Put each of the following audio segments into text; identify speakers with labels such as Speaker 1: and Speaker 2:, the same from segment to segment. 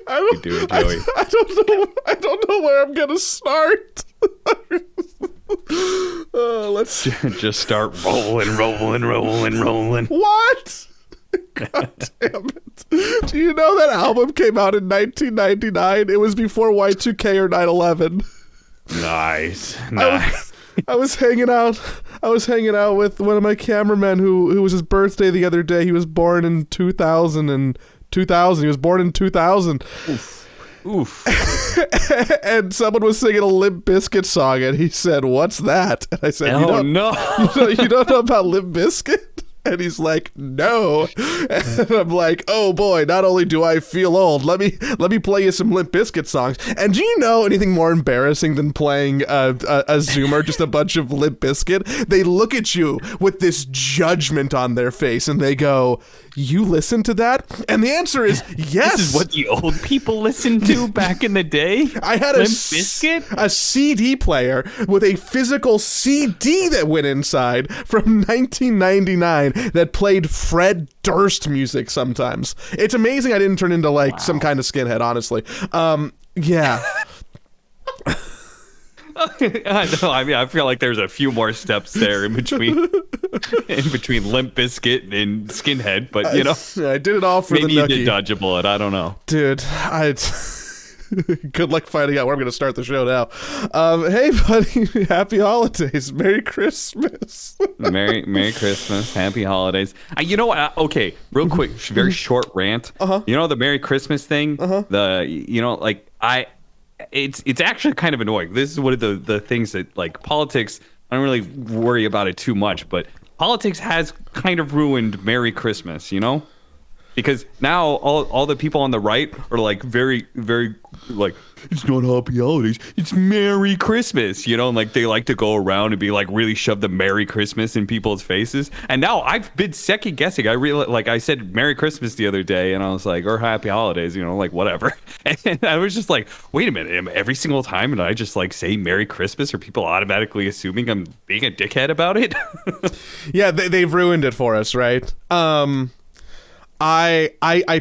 Speaker 1: I don't know where I'm gonna start. Let's
Speaker 2: just start rolling.
Speaker 1: What? God damn it. Do you know that album came out in 1999? It was before Y2K or 9/11.
Speaker 2: Nice.
Speaker 1: I was hanging out with one of my cameramen who was his birthday the other day. He was born in 2000. He was born in 2000.
Speaker 2: Oof.
Speaker 1: And someone was singing a Limp Bizkit song, and he said, "What's that?" And I said,
Speaker 2: "Oh, no.
Speaker 1: You don't know about Limp Bizkit?" And he's like, "No." And I'm like, "Oh boy, not only do I feel old, let me play you some Limp Bizkit songs." And do you know anything more embarrassing than playing a Zoomer, just a bunch of Limp Bizkit? They look at you with this judgment on their face, and they go, "You listen to that?" And the answer is yes.
Speaker 2: This is what the old people listened to back in the day?
Speaker 1: I had
Speaker 2: Limp Bizkit?
Speaker 1: a CD player with a physical CD that went inside from 1999 that played Fred Durst music sometimes. It's amazing I didn't turn into some kind of skinhead, honestly. Yeah.
Speaker 2: I know. I mean, I feel like there's a few more steps there in between Limp Bizkit and Skinhead, but you know,
Speaker 1: I did it all for
Speaker 2: maybe
Speaker 1: the nookie.
Speaker 2: you did dodge a bullet. I don't know,
Speaker 1: dude. Good luck finding out where I'm going to start the show now. Hey, buddy, happy holidays, Merry Christmas.
Speaker 2: Merry Christmas, Happy Holidays. You know what? Okay, real quick, very short rant. You know the Merry Christmas thing. It's actually kind of annoying. This is one of the things that, like, politics, I don't really worry about it too much, but politics has kind of ruined Merry Christmas, you know? Because now all the people on the right are like very, very like, it's not Happy Holidays, it's Merry Christmas, you know? And like they like to go around and be like really shove the Merry Christmas in people's faces. And now I've been second guessing. I really I said Merry Christmas the other day and I was like, or Happy Holidays, you know, like whatever. And I was just like, wait a minute, every single time and I just like say Merry Christmas, are people automatically assuming I'm being a dickhead about it?
Speaker 1: Yeah, they've ruined it for us, right? I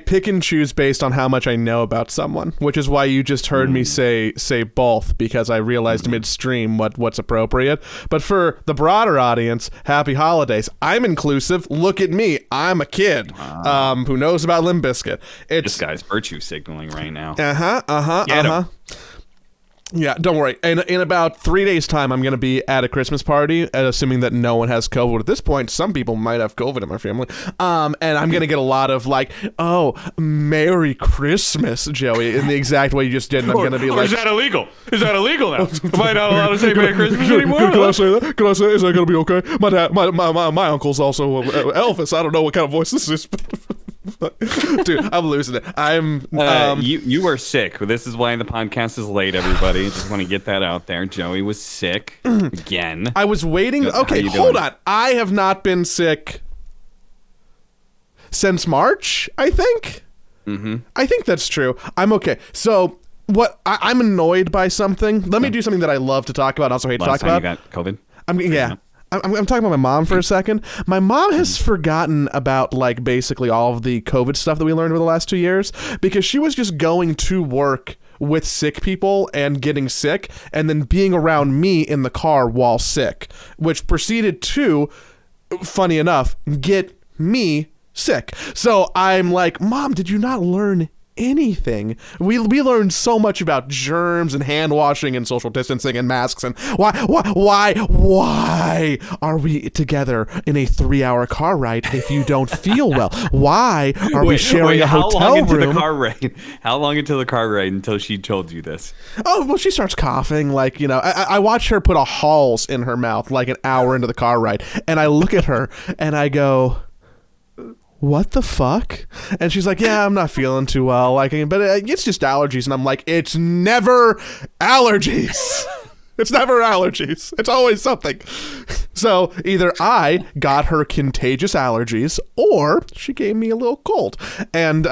Speaker 1: pick and choose based on how much I know about someone, which is why you just heard me say both, because I realized midstream what's appropriate. But for the broader audience, Happy Holidays. I'm inclusive. Look at me. I'm a kid who knows about Limp Bizkit.
Speaker 2: This guy's virtue signaling right now.
Speaker 1: Yeah, don't worry. In about 3 days' time, I'm going to be at a Christmas party, assuming that no one has COVID. At this point, some people might have COVID in my family. And I'm going to get a lot of like, "Oh, Merry Christmas, Joey," in the exact way you just did. And I'm going to be like,
Speaker 2: is that illegal? Is that illegal now? Am I not allowed to say Merry Christmas anymore?
Speaker 1: Can I say that? Can I say, is that going to be okay? My dad, my uncle's also Elvis. I don't know what kind of voice this is. Dude, I'm losing it.
Speaker 2: You were sick. This is why the podcast is late, everybody. Just want to get that out there. Joey was sick again.
Speaker 1: I was waiting. Okay, hold on. I have not been sick since March, I think. I think that's true. I'm okay. So I'm annoyed by something. Let me do something that I love to talk about and also hate to talk about.
Speaker 2: You got COVID?
Speaker 1: I'm talking about my mom for a second. My mom has forgotten about like basically all of the COVID stuff that we learned over the last 2 years, because she was just going to work with sick people and getting sick and then being around me in the car while sick, which proceeded to, funny enough, get me sick. So I'm like, "Mom, did you not learn anything? We learned so much about germs and hand washing and social distancing and masks, and why are we together in a 3-hour car ride if you don't feel well? Why are we sharing a hotel room?"
Speaker 2: How long into the car ride until she told you this?
Speaker 1: Oh, well, she starts coughing, like, you know, I watched her put a Halls in her mouth like an hour into the car ride, and I look at her and I go, "What the fuck?" And she's like, "Yeah, I'm not feeling too well, but it's just allergies." And I'm like, "It's never allergies." It's never allergies. It's always something. So either I got her contagious allergies or she gave me a little cold. And,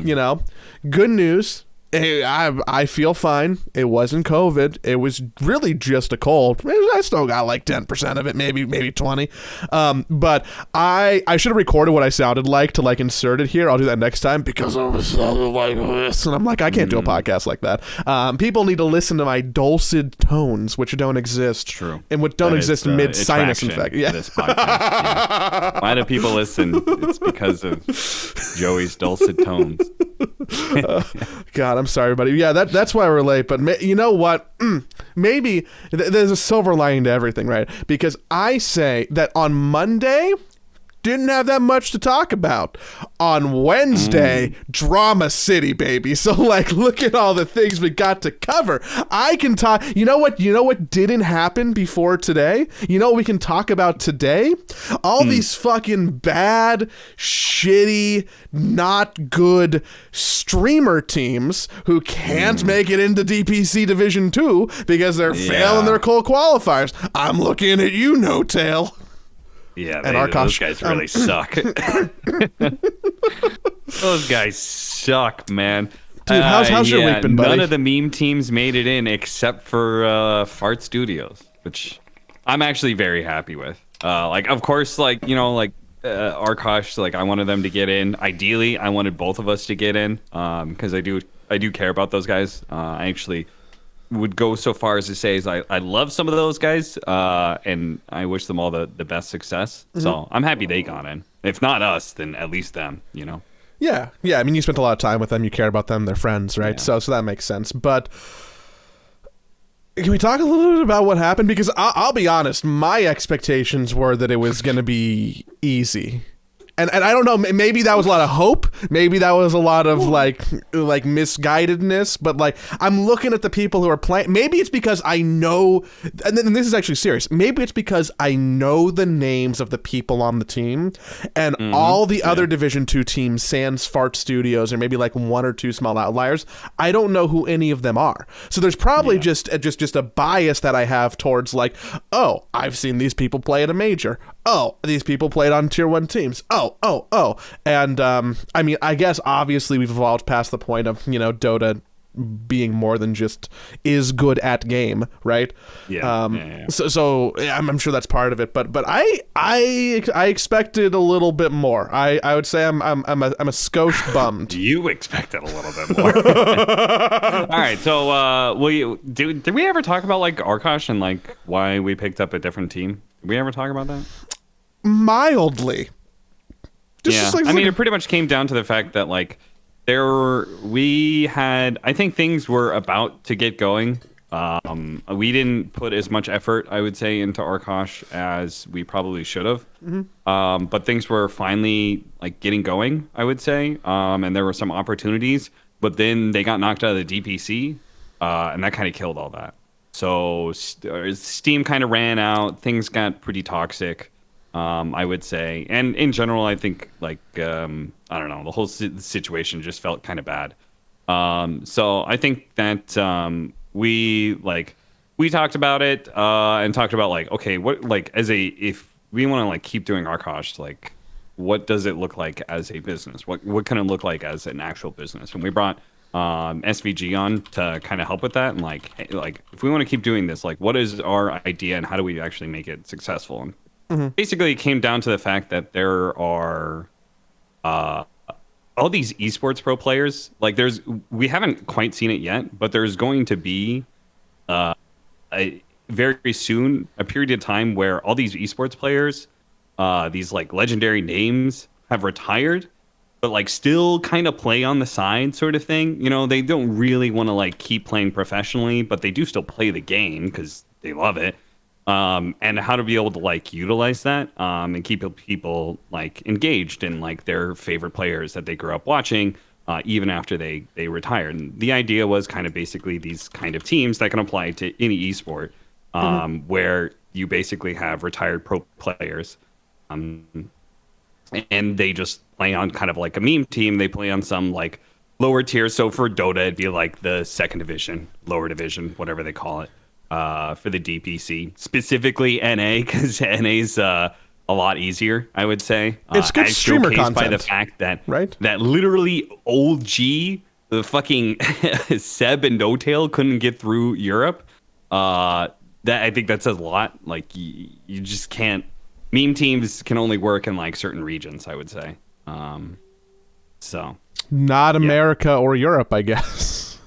Speaker 1: you know, good news Hey, I feel fine. It wasn't COVID. It was really just a cold. I still got like 10% of it, maybe 20. But I should have recorded what I sounded like to like insert it here. I'll do that next time because I was like this, and I'm like, I can't do a podcast like that. People need to listen to my dulcet tones, which don't exist.
Speaker 2: True.
Speaker 1: And what don't exist mid sinus infection. Yeah.
Speaker 2: This podcast. Yeah. Why do people listen? It's because of Joey's dulcet tones.
Speaker 1: God, I'm sorry, buddy. Yeah, that's why we're late. But you know what? Maybe there's a silver lining to everything, right? Because I say that on Monday, didn't have that much to talk about. On Wednesday, Drama City, baby. So like, look at all the things we got to cover. I can talk. You know what didn't happen before today? You know what we can talk about today? All these fucking bad, shitty, not good streamer teams who can't make it into DPC Division 2 because they're failing their cold qualifiers. I'm looking at you, Notail.
Speaker 2: Yeah,
Speaker 1: and Arkosh,
Speaker 2: those guys really suck. Those guys suck, man.
Speaker 1: Dude, how's your week been, buddy?
Speaker 2: None of the meme teams made it in except for Fart Studios, which I'm actually very happy with. Like, of course, like, you know, like Arkosh, like I wanted them to get in. Ideally, I wanted both of us to get in because I do care about those guys. I actually would go so far as to say is I love some of those guys and I wish them all the best success. So I'm happy they got in. If not us, then at least them, you know?
Speaker 1: Yeah. I mean, you spent a lot of time with them. You care about them. They're friends, right? Yeah. So that makes sense. But can we talk a little bit about what happened? Because I'll be honest, my expectations were that it was going to be easy. And I don't know, maybe that was a lot of hope. Maybe that was a lot of like misguidedness. But like, I'm looking at the people who are playing. Maybe it's because I know, and this is actually serious. Maybe it's because I know the names of the people on the team, and all the other Division 2 teams, sans Fart Studios, or maybe like one or two small outliers. I don't know who any of them are. So there's probably just a bias that I have towards like, oh, I've seen these people play at a major. Oh, these people played on tier 1 teams. Oh. And I mean, I guess obviously we've evolved past the point of, you know, Dota being more than just is good at game, right? Yeah. So I'm sure that's part of it, but I expected a little bit more. I would say I'm a skosh bummed.
Speaker 2: You expected a little bit more. All right, so did we ever talk about like Arkosh and like why we picked up a different team? Did we ever talk about that?
Speaker 1: Mildly.
Speaker 2: I mean, it pretty much came down to the fact that like I think things were about to get going. We didn't put as much effort, I would say, into Arkosh as we probably should have. But things were finally like getting going, I would say. And there were some opportunities, but then they got knocked out of the DPC, and that kind of killed all that. So Steam kind of ran out. Things got pretty toxic. I would say, and in general, I think like I don't know, the whole situation just felt kind of bad. So I think that we talked about it and talked about like, okay, what like if we want to like keep doing Arkosh, like what does it look like as a business? What can it look like as an actual business? And we brought SVG on to kind of help with that, and like if we want to keep doing this, like what is our idea and how do we actually make it successful? And basically, it came down to the fact that there are all these esports pro players. Like, we haven't quite seen it yet, but there's going to be very soon a period of time where all these esports players, these like legendary names, have retired, but like still kind of play on the side, sort of thing. You know, they don't really want to like keep playing professionally, but they do still play the game because they love it. And how to be able to like utilize that and keep people like engaged in like their favorite players that they grew up watching even after they retired. And the idea was kind of basically these kind of teams that can apply to any esport where you basically have retired pro players and they just play on kind of like a meme team. They play on some like lower tier. So for Dota, it'd be like the second division, lower division, whatever they call it. For the DPC, specifically NA, because NA's a lot easier, I would say.
Speaker 1: It's good streamer content.
Speaker 2: By the fact that that literally OG the fucking Seb and Notail couldn't get through Europe. That I think that says a lot. Like you just can't. Meme teams can only work in like certain regions, I would say. So
Speaker 1: not America or Europe, I guess.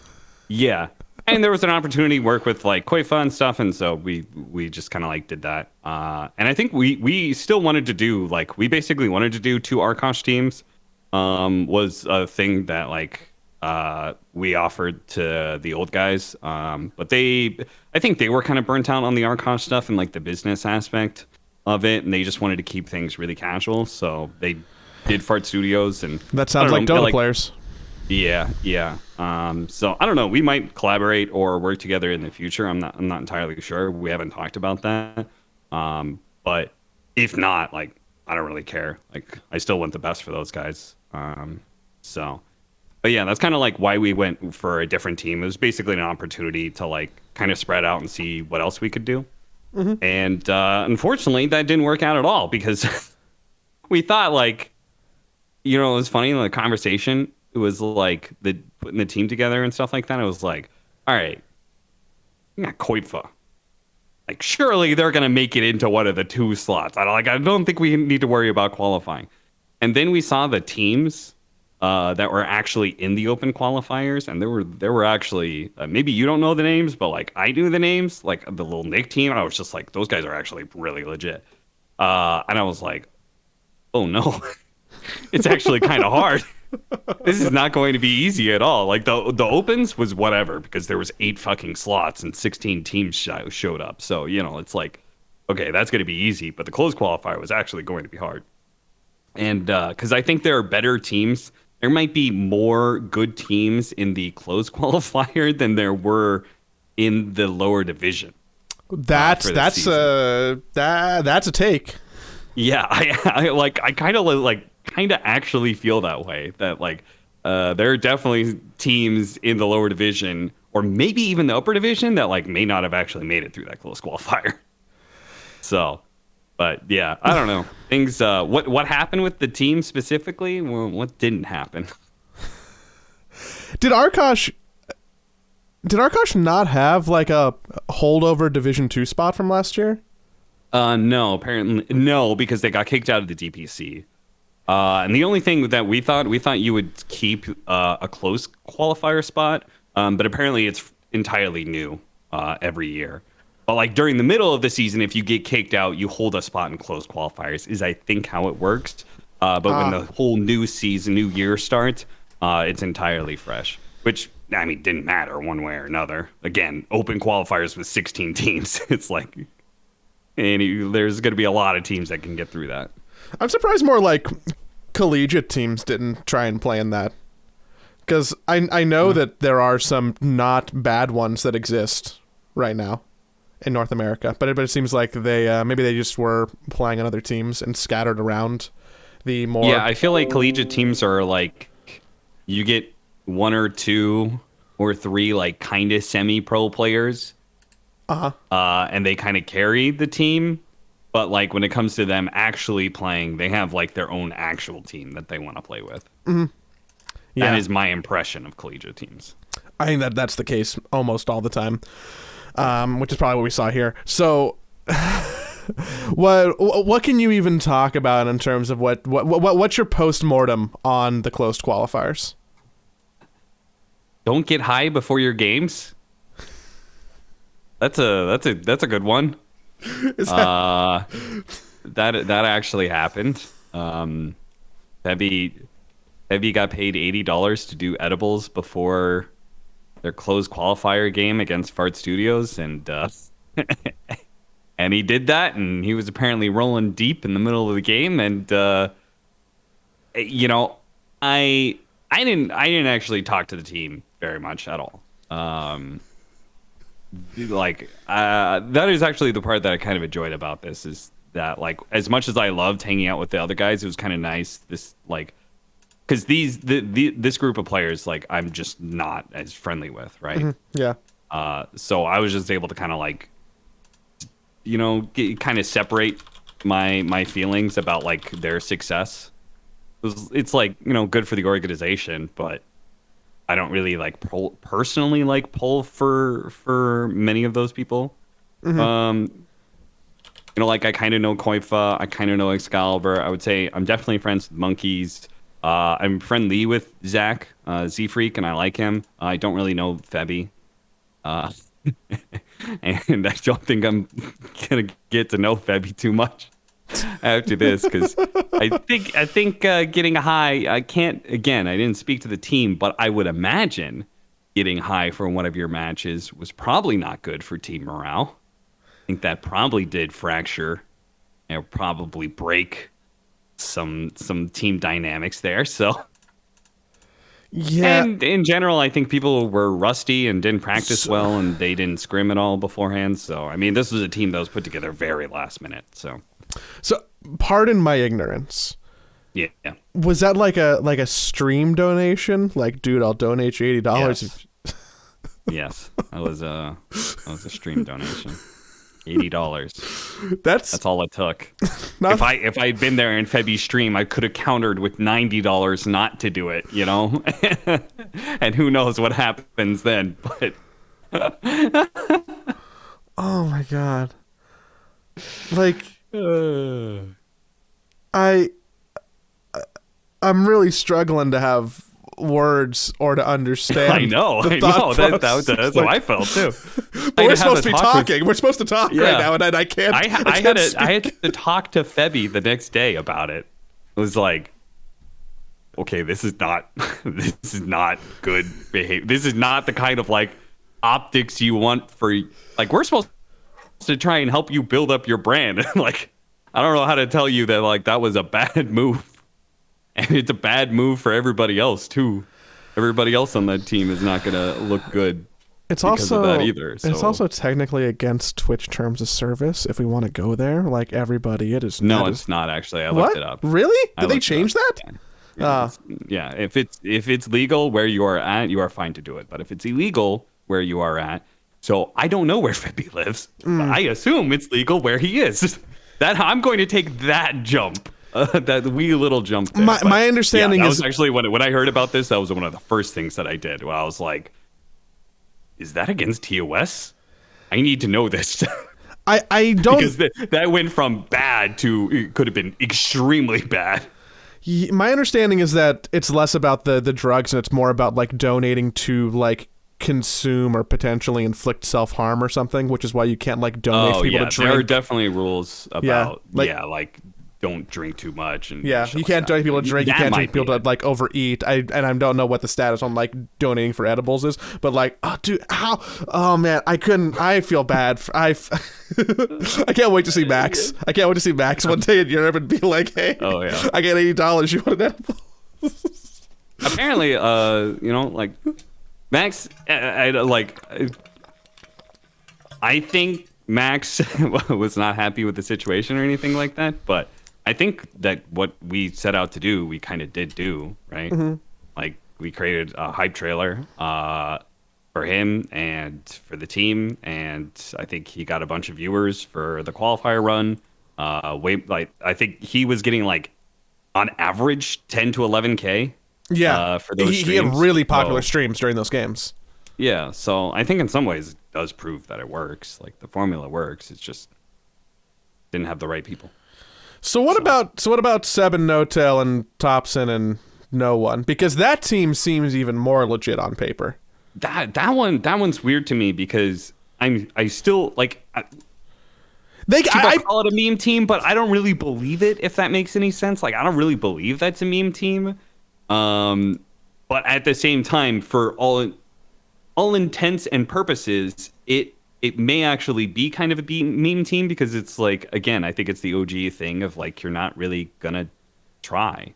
Speaker 2: Yeah, and there was an opportunity to work with like Qualifier and stuff, and so we just kind of like did that. And I think we still wanted to do like we basically wanted to do 2 Arkosh teams. Was a thing that like we offered to the old guys, but I think they were kind of burnt out on the Arkosh stuff and like the business aspect of it, and they just wanted to keep things really casual, so they did Fart Studios. And
Speaker 1: that sounds like Dota players.
Speaker 2: Yeah. So I don't know. We might collaborate or work together in the future. I'm not entirely sure. We haven't talked about that. But if not, like I don't really care. Like I still want the best for those guys. But yeah, that's kind of like why we went for a different team. It was basically an opportunity to like kind of spread out and see what else we could do. Mm-hmm. And unfortunately, that didn't work out at all because we thought like, it was funny in the conversation. It was like putting the team together and stuff like that. It was like, all right, we got Koitfa. Like surely they're gonna make it into one of the 2 slots. I don't think we need to worry about qualifying. And then we saw the teams that were actually in the open qualifiers, and there were actually maybe you don't know the names, but like I knew the names, like the little Nick team. I was just like, those guys are actually really legit. And I was like, oh no, it's actually kind of hard. This is not going to be easy at all. Like the opens was whatever because there was 8 fucking slots and 16 teams showed up. So it's like, okay, that's going to be easy. But the closed qualifier was actually going to be hard. And because I think there are better teams. There might be more good teams in the closed qualifier than there were in the lower division.
Speaker 1: That's a take.
Speaker 2: Yeah, I kind of actually feel that way. That like there are definitely teams in the lower division or maybe even the upper division that like may not have actually made it through that closed qualifier. So. But yeah, I don't know. Things. What happened with the team specifically? Well, what didn't happen?
Speaker 1: Did Arkosh not have like a holdover Division 2 spot from last year?
Speaker 2: No, apparently no, because they got kicked out of the DPC. And the only thing that we thought you would keep a close qualifier spot, but apparently it's entirely new every year. But like during the middle of the season, if you get kicked out, you hold a spot in closed qualifiers. Is I think how it works. But when the whole new season, new year starts, it's entirely fresh. Which I mean, didn't matter one way or another. Again, open qualifiers with 16 teams. It's like, and there's going to be a lot of teams that can get through that.
Speaker 1: I'm surprised more like collegiate teams didn't try and play in that, because I know that there are some not bad ones that exist right now in North America, but it seems like they maybe they just were playing on other teams and scattered around the more.
Speaker 2: Yeah, I feel like collegiate teams are like you get 1 or 2 or 3 like kind of semi-pro players, and they kind of carry the team. But like when it comes to them actually playing, they have like their own actual team that they want to play with. Mm-hmm. Yeah. That is my impression of collegiate teams.
Speaker 1: I think that's the case almost all the time. Which is probably what we saw here. So, what can you even talk about in terms of what's your post-mortem on the closed qualifiers?
Speaker 2: Don't get high before your games. That's a good one. That actually happened. Heavy got paid $80 to do edibles before their closed qualifier game against Fart Studios, and and he did that, and he was apparently rolling deep in the middle of the game, and I didn't actually talk to the team very much at all. That is actually the part that I kind of enjoyed about this, is that like as much as I loved hanging out with the other guys, it was kind of nice because this group of players, like, I'm just not as friendly with, right?
Speaker 1: Mm-hmm. Yeah.
Speaker 2: So I was just able to kind of like, kind of separate my feelings about like their success. It's like, good for the organization, but I don't really like personally like pull for many of those people. Like I kind of know Koifa, I kind of know Excalibur. I would say I'm definitely friends with Monkeys. I'm friendly with Zach, Z Freak, and I like him. I don't really know Febby. And I don't think I'm gonna get to know Febby too much after this, because I think getting high, I can't. Again, I didn't speak to the team, but I would imagine getting high for one of your matches was probably not good for team morale. I think that probably did fracture and probably break some team dynamics there. So.
Speaker 1: Yeah.
Speaker 2: And in general, I think people were rusty and didn't practice well, and they didn't scrim at all beforehand. So, I mean, this was a team that was put together very last minute. So
Speaker 1: pardon my ignorance.
Speaker 2: Yeah.
Speaker 1: Was that like a stream donation? Like, dude, I'll donate you $80.
Speaker 2: Yes, that was a stream donation. $80.
Speaker 1: That's
Speaker 2: all it took. If I'd been there in Febby's stream, I could have countered with $90 not to do it, and who knows what happens then. But
Speaker 1: oh my god, like I'm really struggling to have words or to understand.
Speaker 2: I know. That's how I felt too.
Speaker 1: But we're supposed to be talking. We're supposed to talk right now, and I can't.
Speaker 2: I had to talk to Febby the next day about it. It was like, okay, this is not good behavior. This is not the kind of like optics you want for, like, we're supposed to try and help you build up your brand. Like, I don't know how to tell you that, like, that was a bad move. And it's a bad move for everybody else too. Everybody else on that team is not gonna look good.
Speaker 1: It's
Speaker 2: because
Speaker 1: also
Speaker 2: of that either. So.
Speaker 1: It's also technically against Twitch terms of service if we want to go there. Like everybody, it is.
Speaker 2: No, it's not actually. I looked it up.
Speaker 1: Really? Did they change that?
Speaker 2: Yeah. If it's legal where you are at, you are fine to do it. But if it's illegal where you are at, so I don't know where Febby lives. But I assume it's legal where he is. That I'm going to take that jump. That wee little jump there.
Speaker 1: My understanding
Speaker 2: that
Speaker 1: is
Speaker 2: was actually when I heard about this, that was one of the first things that I did. Where I was like, "Is that against TOS? I need to know this."
Speaker 1: I don't,
Speaker 2: because that went from bad to it could have been extremely bad.
Speaker 1: My understanding is that it's less about the drugs and it's more about like donating to like consume or potentially inflict self-harm or something, which is why you can't like donate for people to drink.
Speaker 2: There are definitely rules about like don't drink too much and
Speaker 1: you can't donate people to drink. You can't drink people to like overeat. I don't know what the status on like donating for edibles is, but like, oh dude, how? Oh man, I couldn't. I feel bad. I can't wait to see Max. I can't wait to see Max one day in Europe and be like, hey, I get $80. You want an edible?
Speaker 2: Apparently, like Max, I think Max was not happy with the situation or anything like that, but I think that what we set out to do, we kind of did do, right? Mm-hmm. Like, we created a hype trailer for him and for the team, and I think he got a bunch of viewers for the qualifier run. I think he was getting, like, on average, 10 to 11K.
Speaker 1: Yeah,
Speaker 2: for those streams.
Speaker 1: He had really popular streams during those games.
Speaker 2: Yeah, so I think in some ways it does prove that it works. Like, the formula works. It's just didn't have the right people.
Speaker 1: So what about Seb and Notail and Thompson and no one? Because that team seems even more legit on paper.
Speaker 2: That one's weird to me because I still like.
Speaker 1: I
Speaker 2: call it a meme team, but I don't really believe it. If that makes any sense, like I don't really believe that's a meme team. But at the same time, for all intents and purposes, it may actually be kind of a meme team because it's like, again, I think it's the OG thing of like, you're not really gonna try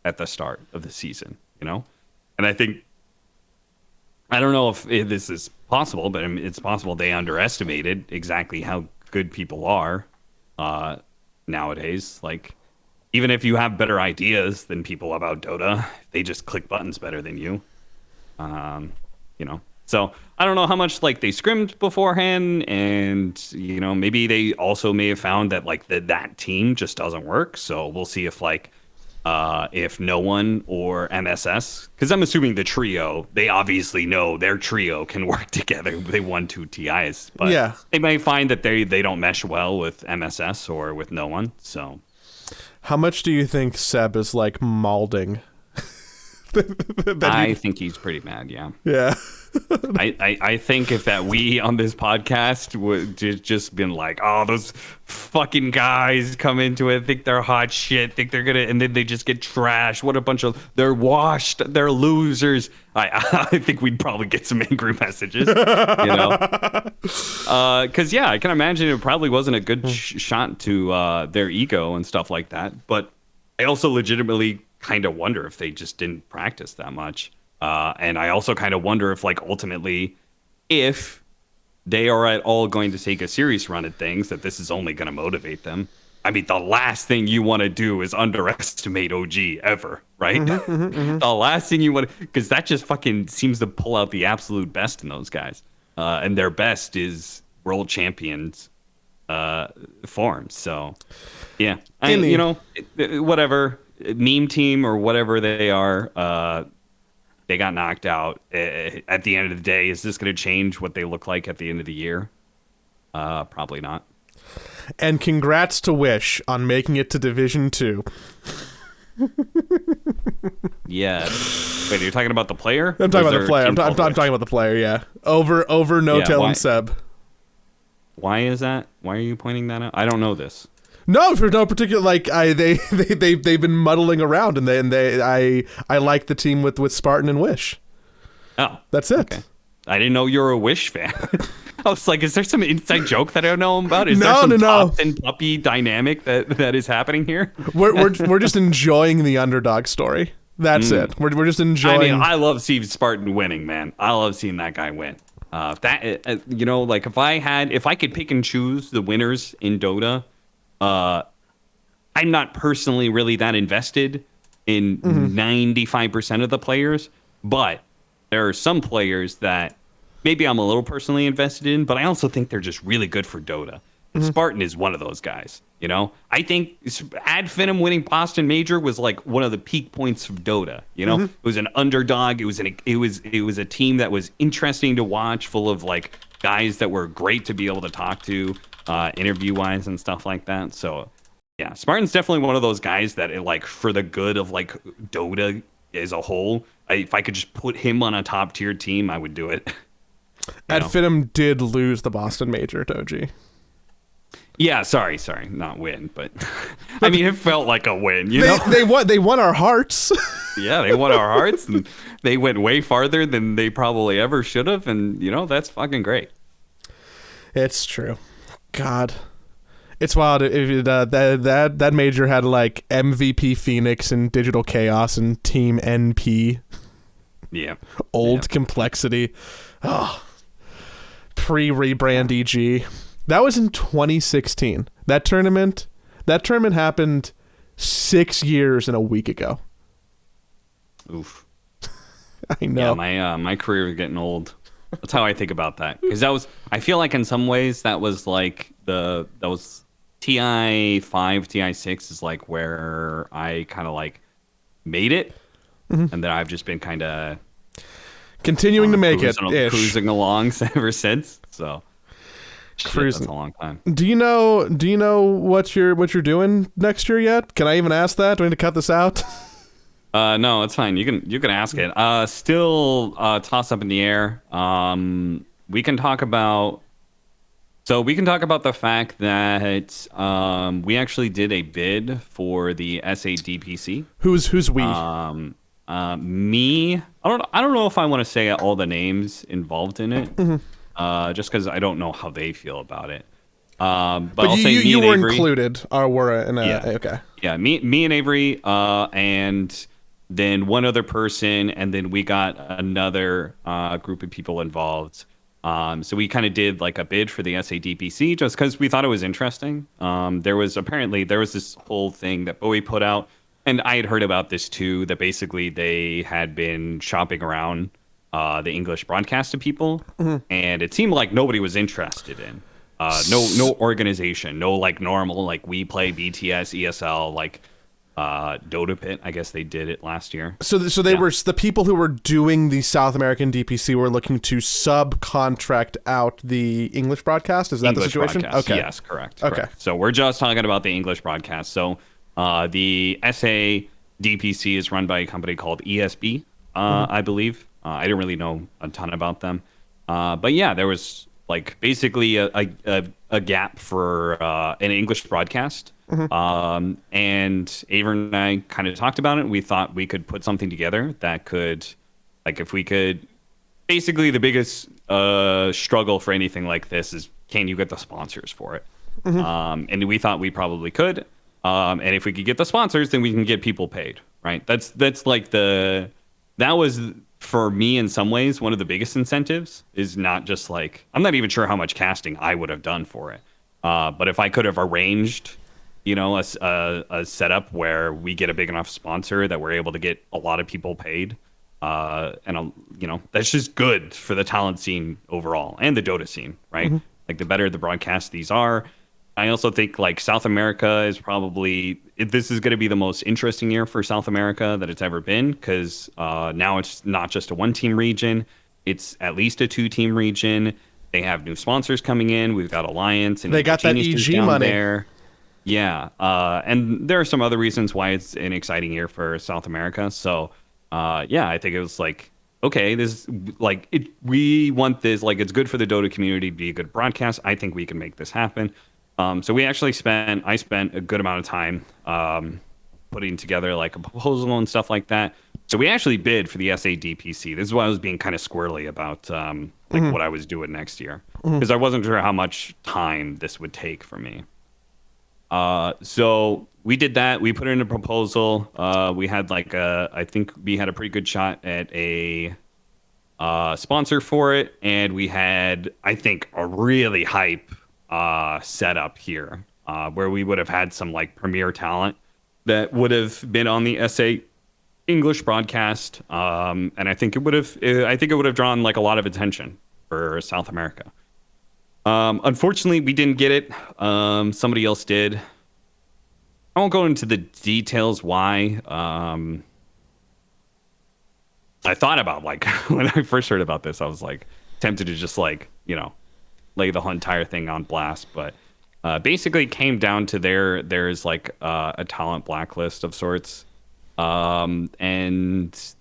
Speaker 2: at the start of the season, And I think, I don't know if this is possible, but it's possible they underestimated exactly how good people are nowadays. Like, even if you have better ideas than people about Dota, they just click buttons better than you. So I don't know how much like they scrimmed beforehand, and maybe they also may have found that like that team just doesn't work. So we'll see if like if no one or MSS, because I'm assuming the trio, they obviously know their trio can work together. They won 2 TIs, but
Speaker 1: Yeah.
Speaker 2: they may find that they don't mesh well with MSS or with no one. So,
Speaker 1: How much do you think Seb is like malding?
Speaker 2: I think he's pretty mad. Yeah.
Speaker 1: Yeah.
Speaker 2: I think if that we on this podcast would just been like, oh, those fucking guys come into it, think they're hot shit, think they're gonna, and then they just get trashed. What a bunch of, they're washed, they're losers. I think we'd probably get some angry messages, because yeah, I can imagine it probably wasn't a good shot to their ego and stuff like that. But I also legitimately kind of wonder if they just didn't practice that much. And I also kind of wonder if, like, ultimately, if they are at all going to take a serious run at things, that this is only going to motivate them. I mean, the last thing you want to do is underestimate OG ever, right? The last thing you want to, because that just fucking seems to pull out the absolute best in those guys. And their best is world champions form. So, yeah. Whatever, meme team or whatever they are, they got knocked out. At the end of the day, is this going to change what they look like at the end of the year? Probably not.
Speaker 1: And congrats to Wish on making it to Division 2.
Speaker 2: Yeah. Wait, you're talking about the player?
Speaker 1: I'm talking about the player. I'm talking about the player, yeah. Over Notail and Seb.
Speaker 2: Why is that? Why are you pointing that out? I don't know this.
Speaker 1: No, for no particular, like, they've been muddling around, and I like the team with Spartan and Wish.
Speaker 2: Oh,
Speaker 1: that's it.
Speaker 2: Okay. I didn't know you were a Wish fan. I was like, is there some inside joke that I don't know about? Is there some top and puppy dynamic that is happening here?
Speaker 1: We're just enjoying the underdog story. That's it. We're just enjoying.
Speaker 2: I mean, I love seeing Spartan winning, man. I love seeing that guy win. Like if I could pick and choose the winners in Dota. I'm not personally really that invested in 95% of the players, but there are some players that maybe I'm a little personally invested in, but I also think they're just really good for Dota. And Spartan is one of those guys, I think Ad Finum winning Boston Major was like one of the peak points of Dota, It was an underdog. It was a team that was interesting to watch, full of like guys that were great to be able to talk to. Interview wise and stuff like that. So yeah, Spartan's definitely one of those guys that for the good of like Dota as a whole, if I could just put him on a top tier team, I would do it.
Speaker 1: Ad Finum did lose the Boston Major to OG.
Speaker 2: Yeah, sorry, not win, but I mean it felt like a win.
Speaker 1: They won our hearts.
Speaker 2: Yeah, they won our hearts, and they went way farther than they probably ever should have, and that's fucking great.
Speaker 1: It's true. God, it's wild. That major had like MVP Phoenix and Digital Chaos and Team NP.
Speaker 2: Yeah.
Speaker 1: Old Complexity. Oh. Pre-rebrand EG. That was in 2016. That tournament happened 6 years and a week ago.
Speaker 2: Oof.
Speaker 1: I know.
Speaker 2: Yeah, my career is getting old. That's how I think about that. Because I feel like in some ways that was like that was TI 5, TI 6 is like where I kind of like made it. And then I've just been kind of
Speaker 1: continuing to make
Speaker 2: cruising along ever since. So that's a long time.
Speaker 1: Do you know what you're doing next year yet? Can I even ask that? Do I need to cut this out?
Speaker 2: No, it's fine. You can ask it. Still toss up in the air. We can talk about the fact that we actually did a bid for the SADPC.
Speaker 1: Who's we?
Speaker 2: Me. I don't know if I want to say all the names involved in it. Just because I don't know how they feel about it. But I'll say
Speaker 1: you were
Speaker 2: Avery,
Speaker 1: included.
Speaker 2: Okay. Yeah, me and Avery, and then one other person, and then we got another group of people involved. So we kind of did like a bid for the SADPC just because we thought it was interesting. There was this whole thing that Bowie put out, and I had heard about this too, that basically they had been shopping around the English broadcast to people, and it seemed like nobody was interested in. No organization, no like normal like we play BTS, ESL, like Dota Pit. I guess they did it last year.
Speaker 1: So they were the people who were doing the South American DPC were looking to subcontract out the English broadcast. Is that
Speaker 2: English
Speaker 1: the situation?
Speaker 2: Broadcast.
Speaker 1: Okay.
Speaker 2: Yes, correct.
Speaker 1: Okay.
Speaker 2: Correct. So we're just talking about the English broadcast. So the SA DPC is run by a company called ESB, I believe. I didn't really know a ton about them, but yeah, there was like basically a gap for an English broadcast. And Avery and I kind of talked about it. We thought we could put something together that could, like, if we could, basically the biggest struggle for anything like this is, can you get the sponsors for it? And we thought we probably could. And if we could get the sponsors, then we can get people paid, right? That's like that was, for me, in some ways, one of the biggest incentives is not just like, I'm not even sure how much casting I would have done for it. But if I could have arranged, a setup where we get a big enough sponsor that we're able to get a lot of people paid, that's just good for the talent scene overall and the Dota scene, right? Like, the better the broadcasts these are. I also think, like, South America is probably, this is going to be the most interesting year for South America that it's ever been, because now it's not just a one-team region, it's at least a two-team region. They have new sponsors coming in. We've got Alliance, and
Speaker 1: they got that EG money
Speaker 2: there. Yeah, and there are some other reasons why it's an exciting year for South America. So, I think it was like, okay, this, like, we want this, like, it's good for the Dota community to be a good broadcast. I think we can make this happen. So I spent a good amount of time putting together like a proposal and stuff like that. So we actually bid for the SADPC. This is why I was being kind of squirrely about what I was doing next year, because I wasn't sure how much time this would take for me. So we did that. We put in a proposal. We had I think we had a pretty good shot at a sponsor for it, and we had, I think, a really hype setup here, where we would have had some like premier talent that would have been on the SA English broadcast, and I think it would have drawn like a lot of attention for South America. Unfortunately, we didn't get it. Somebody else did. I won't go into the details why. I thought about, like, when I first heard about this, I was like tempted to just like, lay the whole entire thing on blast, but basically it came down to there's like a talent blacklist of sorts, and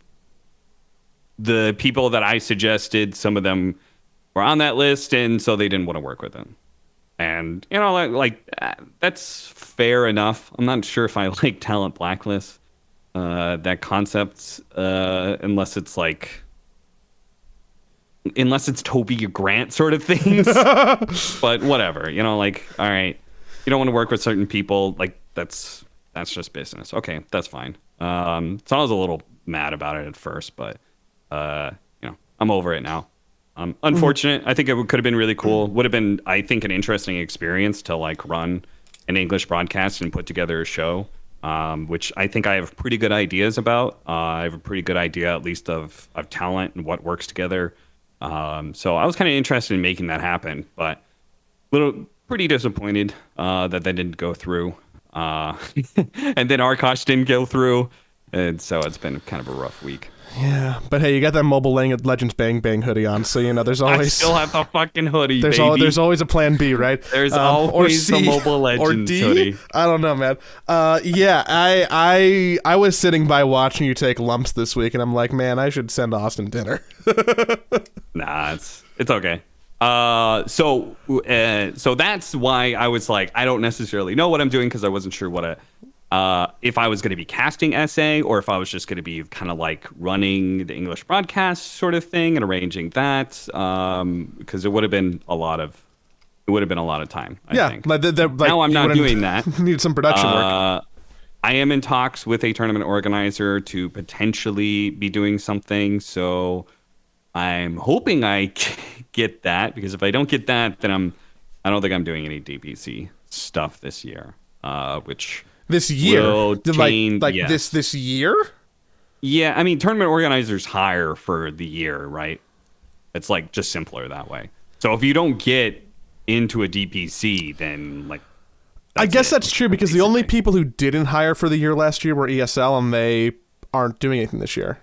Speaker 2: the people that I suggested, some of them were on that list, and so they didn't want to work with them. And that's fair enough. I'm not sure if I like talent blacklists, that concept, unless it's Toby Grant sort of things. But whatever, all right, you don't want to work with certain people, like that's just business. Okay, that's fine. So I was a little mad about it at first, but I'm over it now. Unfortunate. I think it could have been really cool. Would have been, I think, an interesting experience to like run an English broadcast and put together a show, which I think I have pretty good ideas about. I have a pretty good idea, at least, of talent and what works together. So I was kind of interested in making that happen, but pretty disappointed that didn't go through. And then Arkosh didn't go through, and so it's been kind of a rough week.
Speaker 1: Yeah, but hey, you got that Mobile Legends Bang Bang hoodie on, so there's always.
Speaker 2: I still have the fucking hoodie.
Speaker 1: There's always a plan B, right?
Speaker 2: There's always the Mobile Legends hoodie.
Speaker 1: I don't know, man. I was sitting by watching you take lumps this week, and I'm like, man, I should send Austin dinner.
Speaker 2: Nah, it's okay. So that's why I was like, I don't necessarily know what I'm doing, because I wasn't sure if I was going to be casting SA, or if I was just going to be kind of like running the English broadcast sort of thing and arranging that, because it would have been a lot of time. I think. Now I'm not doing that.
Speaker 1: Need some production work.
Speaker 2: I am in talks with a tournament organizer to potentially be doing something, so I'm hoping I get that, because if I don't get that, then I don't think I'm doing any DPC stuff this year, which.
Speaker 1: This year,
Speaker 2: yes.
Speaker 1: this year?
Speaker 2: Yeah, I mean, tournament organizers hire for the year, right? It's like just simpler that way. So if you don't get into a DPC, then like
Speaker 1: I guess that's true because the only people who didn't hire for the year last year were ESL, and they aren't doing anything this year.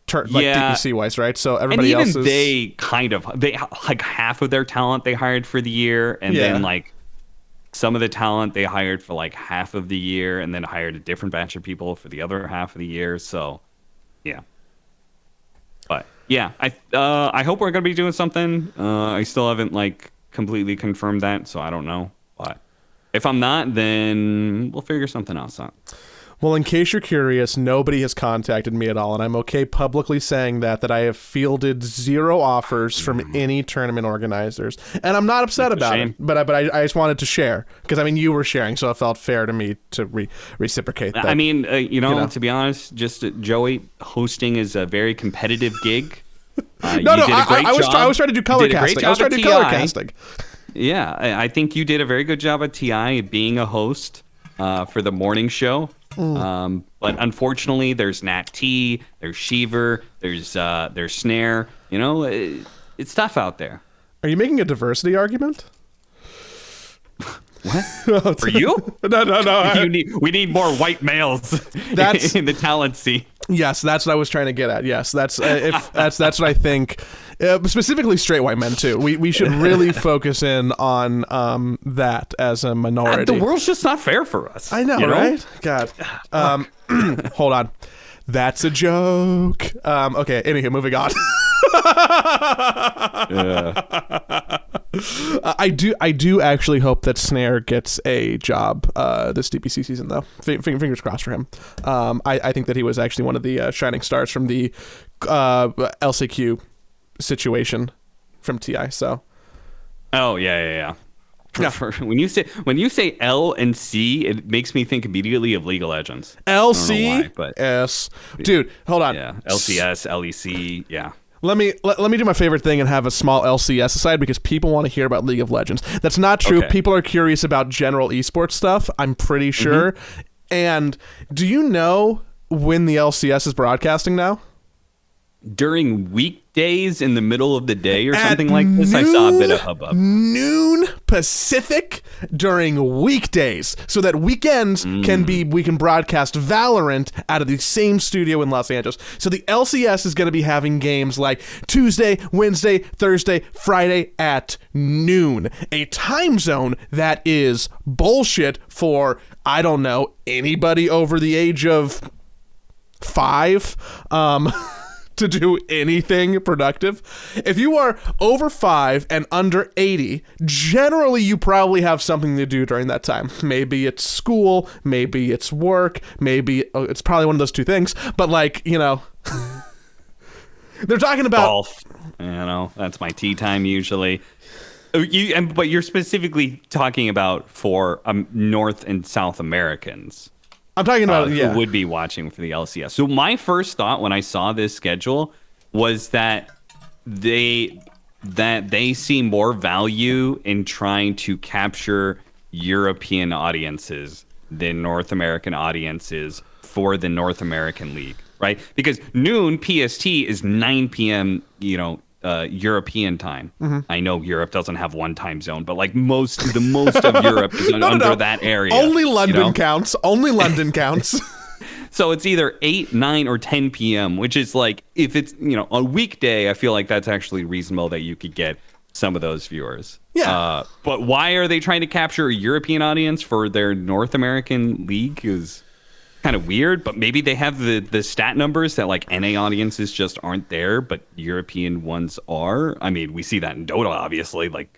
Speaker 1: DPC wise, right? So everybody else is.
Speaker 2: They like half of their talent they hired for the year, and then like some of the talent they hired for like half of the year, and then hired a different batch of people for the other half of the year. So, yeah. But yeah, I hope we're gonna be doing something. I still haven't like completely confirmed that, so I don't know. But if I'm not, then we'll figure something else out.
Speaker 1: Well, in case you're curious, nobody has contacted me at all, and I'm okay publicly saying that I have fielded 0 offers from any tournament organizers, and I'm not upset about it. But I just wanted to share because I mean you were sharing, so it felt fair to me to reciprocate that.
Speaker 2: I mean, to be honest, just Joey, hosting is a very competitive gig. I
Speaker 1: was trying to do color casting.
Speaker 2: Yeah, I think you did a very good job at TI being a host for the morning show. But unfortunately, there's Nat T, there's Sheever, there's Snare. You know, it's tough out there.
Speaker 1: Are you making a diversity argument?
Speaker 2: What? For you?
Speaker 1: No.
Speaker 2: We need more white males in the talent scene.
Speaker 1: Yes, that's what I was trying to get at. Yes, that's what I think. Specifically, straight white men too. We should really focus in on that as a minority.
Speaker 2: The world's just not fair for us.
Speaker 1: I know, right? God. Hold on. That's a joke. Okay. Anywho, moving on. I do actually hope that Snare gets a job this DPC season, though. Fingers crossed for him. I think that he was actually one of the shining stars from the LCQ situation from TI. So.
Speaker 2: Oh yeah. When you say L and C, it makes me think immediately of League of Legends.
Speaker 1: LC, S, dude, hold on.
Speaker 2: Yeah, LCS, LEC, yeah.
Speaker 1: Let me do my favorite thing and have a small LCS aside because people want to hear about League of Legends. That's not true. Okay. People are curious about general esports stuff, I'm pretty sure. Mm-hmm. And do you know when the LCS is broadcasting now?
Speaker 2: During weekdays in the middle of the day or something like this? I saw a bit of hubbub.
Speaker 1: Noon Pacific during weekdays. So that weekends we can broadcast Valorant out of the same studio in Los Angeles. So the LCS is going to be having games like Tuesday, Wednesday, Thursday, Friday at noon. A time zone that is bullshit for, I don't know, anybody over the age of 5. To do anything productive. If you are over 5 and under 80, generally you probably have something to do during that time. Maybe it's school, maybe it's work, maybe it's probably one of those 2 things. But like, you know, they're talking about
Speaker 2: golf. You know, that's my tea time usually. But you're specifically talking about for North and South Americans.
Speaker 1: I'm talking about
Speaker 2: who would be watching for the LCS. So my first thought when I saw this schedule was that they see more value in trying to capture European audiences than North American audiences for the North American League, right? Because noon PST is 9 p.m. European time. Mm-hmm. I know Europe doesn't have one time zone, but like most of Europe is under that area.
Speaker 1: Only London counts. Only London counts.
Speaker 2: So it's either 8, 9, or 10 p.m., which is like, if it's, a weekday, I feel like that's actually reasonable that you could get some of those viewers.
Speaker 1: Yeah.
Speaker 2: But why are they trying to capture a European audience for their North American league is kind of weird, but maybe they have the stat numbers that like NA audiences just aren't there, but European ones are. I mean, we see that in Dota, obviously. Like,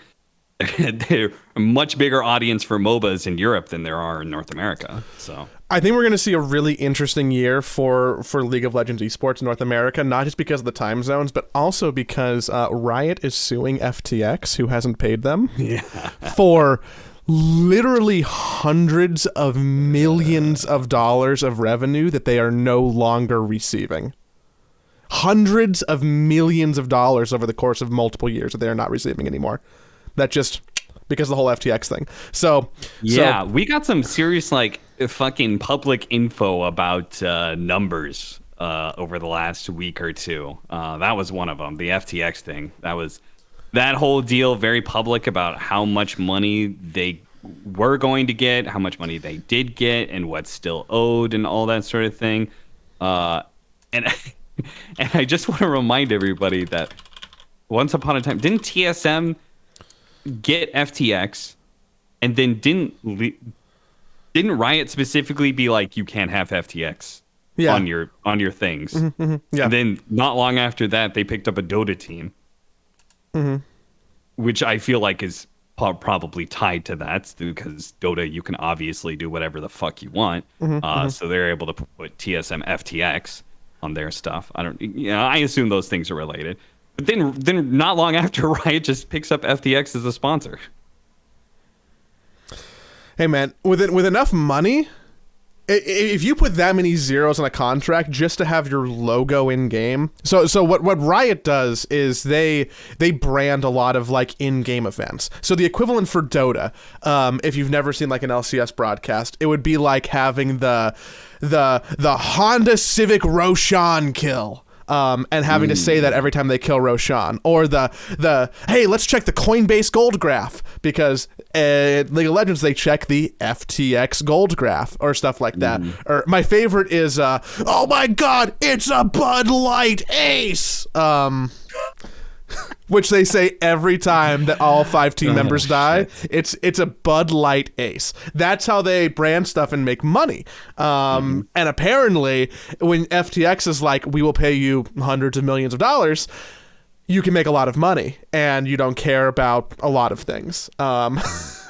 Speaker 2: they're a much bigger audience for MOBAs in Europe than there are in North America. So
Speaker 1: I think we're going to see a really interesting year for League of Legends esports in North America, not just because of the time zones, but also because Riot is suing FTX, who hasn't paid them, for literally hundreds of millions of dollars of revenue that they are no longer receiving. Hundreds of millions of dollars over the course of multiple years that they are not receiving anymore. That just because of the whole FTX thing. So
Speaker 2: we got some serious like fucking public info about numbers over the last week or two. That was one of them, the FTX thing. That whole deal very public about how much money they were going to get, how much money they did get, and what's still owed, and all that sort of thing. And and I just want to remind everybody that once upon a time, didn't TSM get FTX, and then didn't Riot specifically be like, you can't have FTX on your things?
Speaker 1: Yeah.
Speaker 2: And then not long after that, they picked up a Dota team, which I feel like is probably tied to that, because Dota, you can obviously do whatever the fuck you want. So they're able to put TSM FTX on their stuff. I assume those things are related. But then not long after, Riot just picks up FTX as a sponsor.
Speaker 1: Hey man, with enough money, if you put that many zeros on a contract just to have your logo in game. So what Riot does is they brand a lot of like in-game events. So the equivalent for Dota, if you've never seen like an LCS broadcast, it would be like having the Honda Civic Roshan kill. And having to say that every time they kill Roshan, or the hey, let's check the Coinbase gold graph, because League of Legends, they check the FTX gold graph or stuff like that. Or my favorite is oh my god, it's a Bud Light ace, which they say every time that all 5 team members die. It's a Bud Light ace. That's how they brand stuff and make money. And apparently, when FTX is like, we will pay you hundreds of millions of dollars, you can make a lot of money, and you don't care about a lot of things.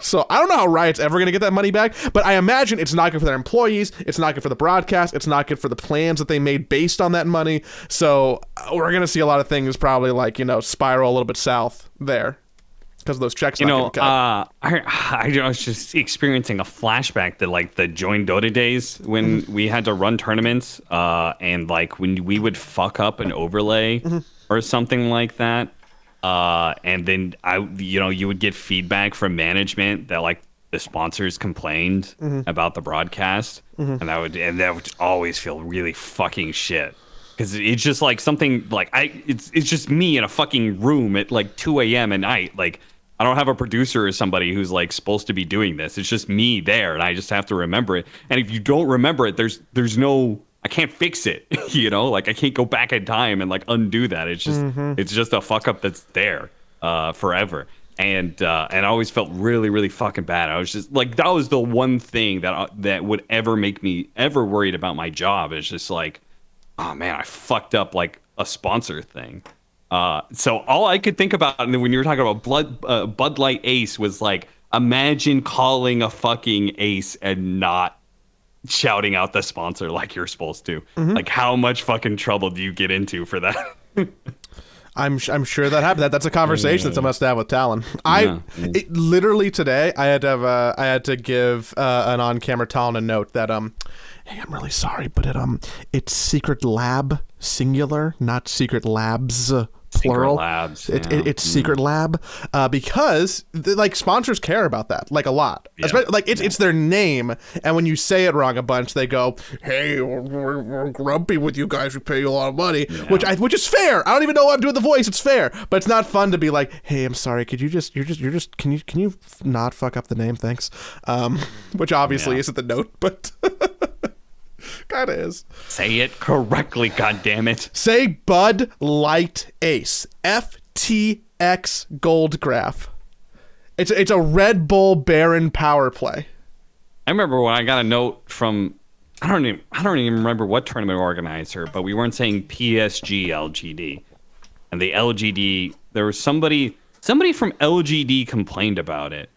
Speaker 1: So I don't know how Riot's ever going to get that money back, but I imagine it's not good for their employees, it's not good for the broadcast, it's not good for the plans that they made based on that money. So we're going to see a lot of things probably like, spiral a little bit south there, because those checks not getting cut.
Speaker 2: I was just experiencing a flashback to like the Join Dota days when we had to run tournaments, and like when we would fuck up an overlay or something like that. And then you would get feedback from management that like the sponsors complained about the broadcast, and that would always feel really fucking shit, because it's just like something like it's just me in a fucking room at like 2 a.m. at night. Like, I don't have a producer or somebody who's like supposed to be doing this. It's just me there, and I just have to remember it. And if you don't remember it, there's no, I can't fix it, like I can't go back in time and like undo that. It's just it's just a fuck up that's there forever. And I always felt really, really fucking bad. I was just like, that was the one thing that would ever make me ever worried about my job. It's just like, oh man, I fucked up like a sponsor thing. So all I could think about, and then when you were talking about Bud Light Ace, was like, imagine calling a fucking ace and not shouting out the sponsor like you're supposed to. Like, how much fucking trouble do you get into for that?
Speaker 1: I'm sure that happened. That's a conversation that someone has to have with Talon. Literally today, I had to give an on-camera Talon a note that hey, I'm really sorry, but it's Secret Lab singular, not Secret Labs plural.
Speaker 2: Secret Labs.
Speaker 1: It's Secret Lab, because like sponsors care about that like a lot. Especially, like it's their name, and when you say it wrong a bunch, they go, "Hey, we're grumpy with you guys. We pay you a lot of money," which is fair. I don't even know why I'm doing the voice. It's fair, but it's not fun to be like, "Hey, I'm sorry. Could you just can you not fuck up the name? Thanks." Which obviously isn't the note, but. Kinda is.
Speaker 2: Say it correctly, goddammit.
Speaker 1: Say Bud Light Ace. FTX Gold Graph. It's a Red Bull Baron power play.
Speaker 2: I remember when I got a note from, I don't even remember what tournament organizer, but we weren't saying PSG LGD. And the LGD, there was somebody from LGD complained about it.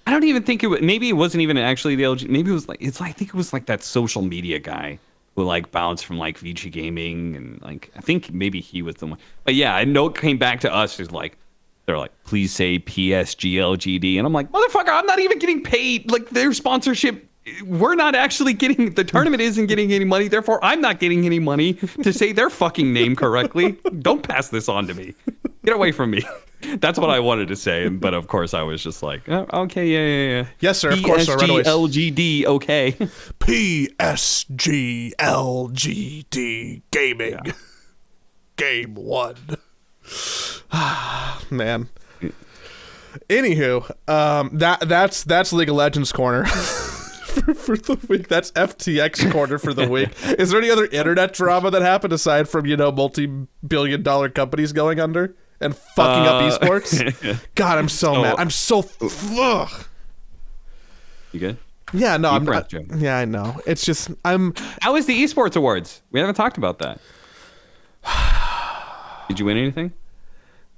Speaker 2: I don't even think maybe it wasn't even actually the LG. Maybe it was like, I think it was like that social media guy who like bounced from like VG Gaming, and like, I think maybe he was the one. But yeah, a note came back to us. It's like, they're like, please say PSG LGD. And I'm like, motherfucker, I'm not even getting paid. Like, their sponsorship, we're not actually getting, the tournament isn't getting any money. Therefore, I'm not getting any money to say their fucking name correctly. Don't pass this on to me. Get away from me. That's what I wanted to say, but of course I was just like, oh, okay, yeah.
Speaker 1: Yes, sir. Of course, sir.
Speaker 2: PSG LGD, okay.
Speaker 1: PSG LGD Gaming. Yeah. Game 1. Man. Anywho, that's League of Legends corner for the week. That's FTX corner for the week. Is there any other internet drama that happened aside from multi-billion-dollar companies going under and fucking up esports? God, I'm so mad. I'm so. Ugh.
Speaker 2: You good?
Speaker 1: Yeah, no,
Speaker 2: Deep breath,
Speaker 1: I'm. Yeah, I know. It's just
Speaker 2: How was the Esports Awards? We haven't talked about that. Did you win anything?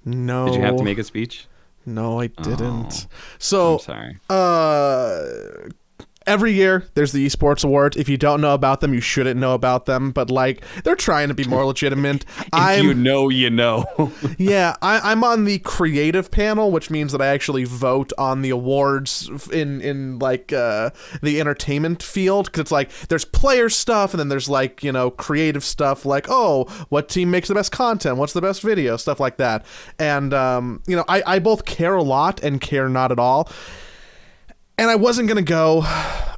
Speaker 1: No.
Speaker 2: Did you have to make a speech?
Speaker 1: No, I didn't.
Speaker 2: Oh,
Speaker 1: So,
Speaker 2: I'm sorry.
Speaker 1: Every year there's the Esports Awards. If you don't know about them, you shouldn't know about them. But they're trying to be more legitimate.
Speaker 2: You know.
Speaker 1: Yeah, I'm on the creative panel, which means that I actually vote on the awards in the entertainment field. Because it's there's player stuff, and then there's creative stuff like, oh, what team makes the best content? What's the best video? Stuff like that. And I both care a lot and care not at all. And I wasn't gonna go,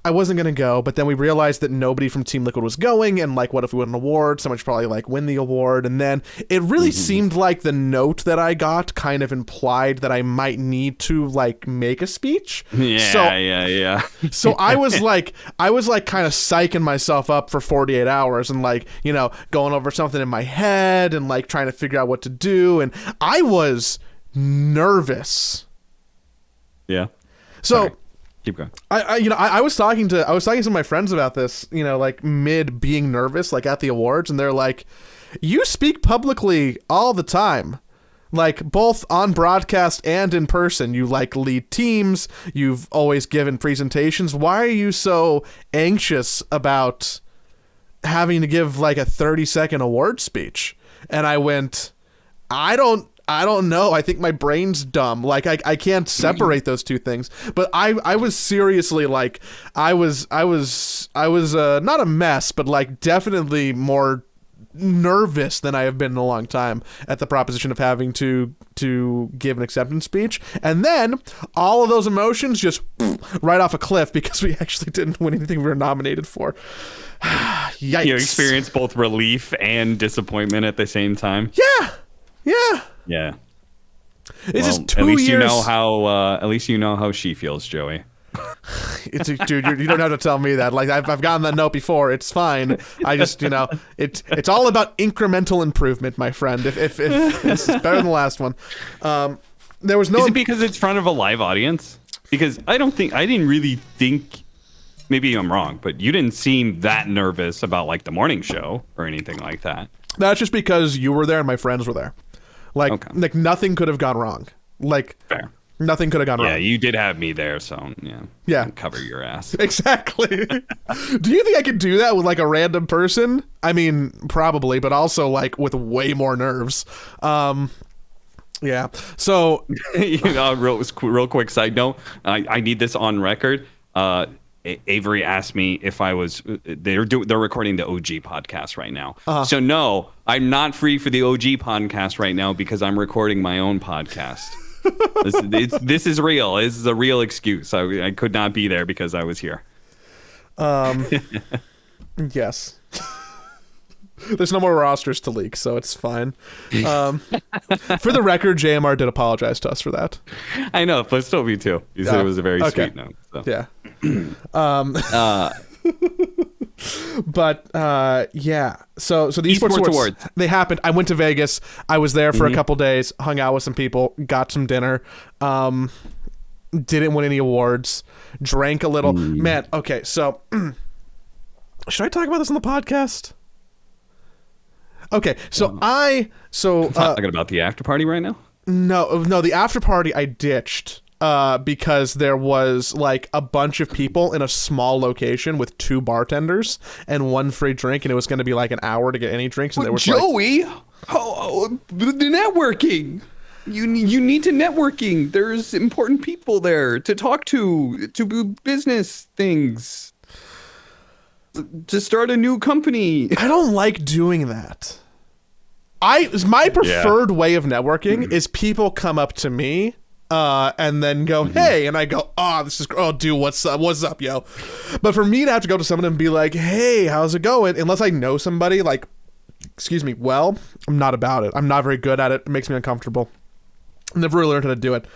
Speaker 1: but then we realized that nobody from Team Liquid was going, and what if we win an award? Someone should probably win the award. And then it really seemed like the note that I got kind of implied that I might need to make a speech.
Speaker 2: Yeah.
Speaker 1: So I was kind of psyching myself up for 48 hours and going over something in my head and trying to figure out what to do, and I was nervous.
Speaker 2: Yeah.
Speaker 1: So.
Speaker 2: Sorry. Keep going.
Speaker 1: I was talking to some of my friends about this, mid being nervous, at the awards, and they're like, you speak publicly all the time, both on broadcast and in person. You lead teams. You've always given presentations. Why are you so anxious about having to give a 30-second award speech? And I went, I don't know. I think my brain's dumb. I can't separate those two things. But I was seriously I was not a mess, but definitely more nervous than I have been in a long time at the proposition of having to give an acceptance speech. And then all of those emotions just right off a cliff because we actually didn't win anything we were nominated for. Yikes.
Speaker 2: You experienced both relief and disappointment at the same time.
Speaker 1: Yeah.
Speaker 2: It's
Speaker 1: just 2
Speaker 2: at least
Speaker 1: years.
Speaker 2: At least you know how she feels, Joey.
Speaker 1: Dude, you don't have to tell me that. I've gotten that note before. It's fine. I just, it's all about incremental improvement, my friend. If this is better than the last one. There was no.
Speaker 2: Is it because it's in front of a live audience? Because I didn't really think. Maybe I'm wrong, but you didn't seem that nervous about the morning show or anything like that.
Speaker 1: That's just because you were there and my friends were there.
Speaker 2: Okay.
Speaker 1: Nothing could have gone wrong.
Speaker 2: Fair.
Speaker 1: Nothing could have gone wrong.
Speaker 2: Yeah, you did have me there, so
Speaker 1: yeah.
Speaker 2: Cover your ass.
Speaker 1: Exactly. Do you think I could do that with a random person? I mean, probably, but also with way more nerves. Yeah. So
Speaker 2: real quick side note. I need this on record. Avery asked me if I was. They're recording the OG podcast right now. So no, I'm not free for the OG podcast right now because I'm recording my own podcast. This is real. This is a real excuse. I could not be there because I was here.
Speaker 1: Yes. There's no more rosters to leak, so it's fine. For the record, JMR did apologize to us for that.
Speaker 2: I know, but still me too. You said it was a very sweet note. So.
Speaker 1: Yeah. But yeah. So the Esports Awards, they happened. I went to Vegas. I was there for a couple days, hung out with some people, got some dinner. Didn't win any awards. Drank a little. Man, okay, so should I talk about this on the podcast? Okay, so
Speaker 2: talking about the after party right now?
Speaker 1: No, the after party I ditched because there was a bunch of people in a small location with 2 bartenders and 1 free drink, and it was going to be an hour to get any drinks. And there was
Speaker 2: Joey, the networking. You need to networking. There's important people there to talk to do business things. To start a new company.
Speaker 1: I don't like doing that. My preferred way of networking is people come up to me and then go, hey, and I go, dude, what's up, yo? But for me to have to go to someone and be like, hey, how's it going? Unless I know somebody, I'm not about it. I'm not very good at it. It makes me uncomfortable. Never really learned how to do it.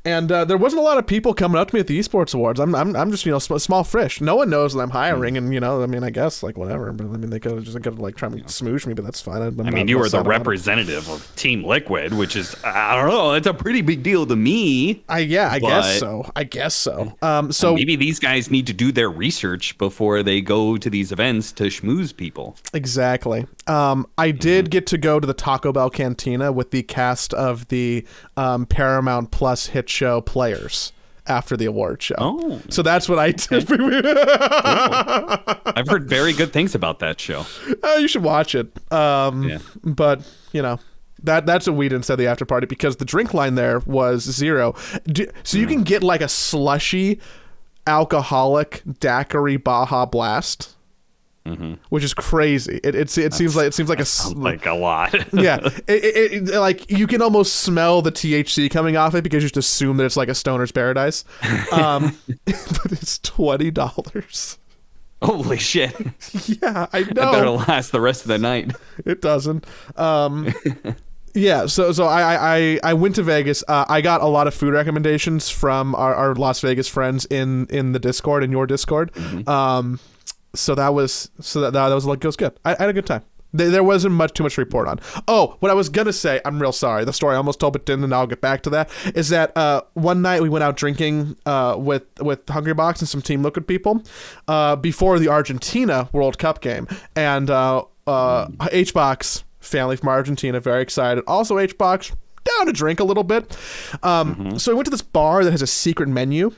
Speaker 1: And there wasn't a lot of people coming up to me at the Esports Awards. I'm just, small fish. No one knows that I'm hiring, and, I guess, like, whatever. But, they could have like, try to smoosh me, but that's fine.
Speaker 2: You were the representative of Team Liquid, which is, I don't know, it's a pretty big deal to me.
Speaker 1: I guess so. So
Speaker 2: maybe these guys need to do their research before they go to these events to schmooze people.
Speaker 1: Exactly. I did get to go to the Taco Bell Cantina with the cast of the Paramount Plus hit show Players after the award show.
Speaker 2: Oh,
Speaker 1: so that's what I did.
Speaker 2: Cool. I've heard very good things about that show.
Speaker 1: You should watch it. But that's what we did instead of the after party, because the drink line there was zero. So you can get like a slushy alcoholic daiquiri Baja Blast. Mm-hmm. Which is crazy. It seems like
Speaker 2: a lot.
Speaker 1: Yeah, it like you can almost smell the THC coming off it, because you just assume that it's like a stoner's paradise. But it's $20.
Speaker 2: Holy shit!
Speaker 1: Yeah, I know.
Speaker 2: That better last the rest of the night.
Speaker 1: It doesn't. Yeah, so I went to Vegas. I got a lot of food recommendations from our Las Vegas friends in the Discord, in your Discord. Mm-hmm. So that was like, it was good. I had a good time. There wasn't too much to report on. Oh, what I was gonna say, I'm real sorry. The story I almost told but didn't, and I'll get back to that. Is that one night we went out drinking with Hungrybox and some Team Liquid people before the Argentina World Cup game, and HBox family from Argentina, very excited. Also HBox down to drink a little bit. So we went to this bar that has a secret menu.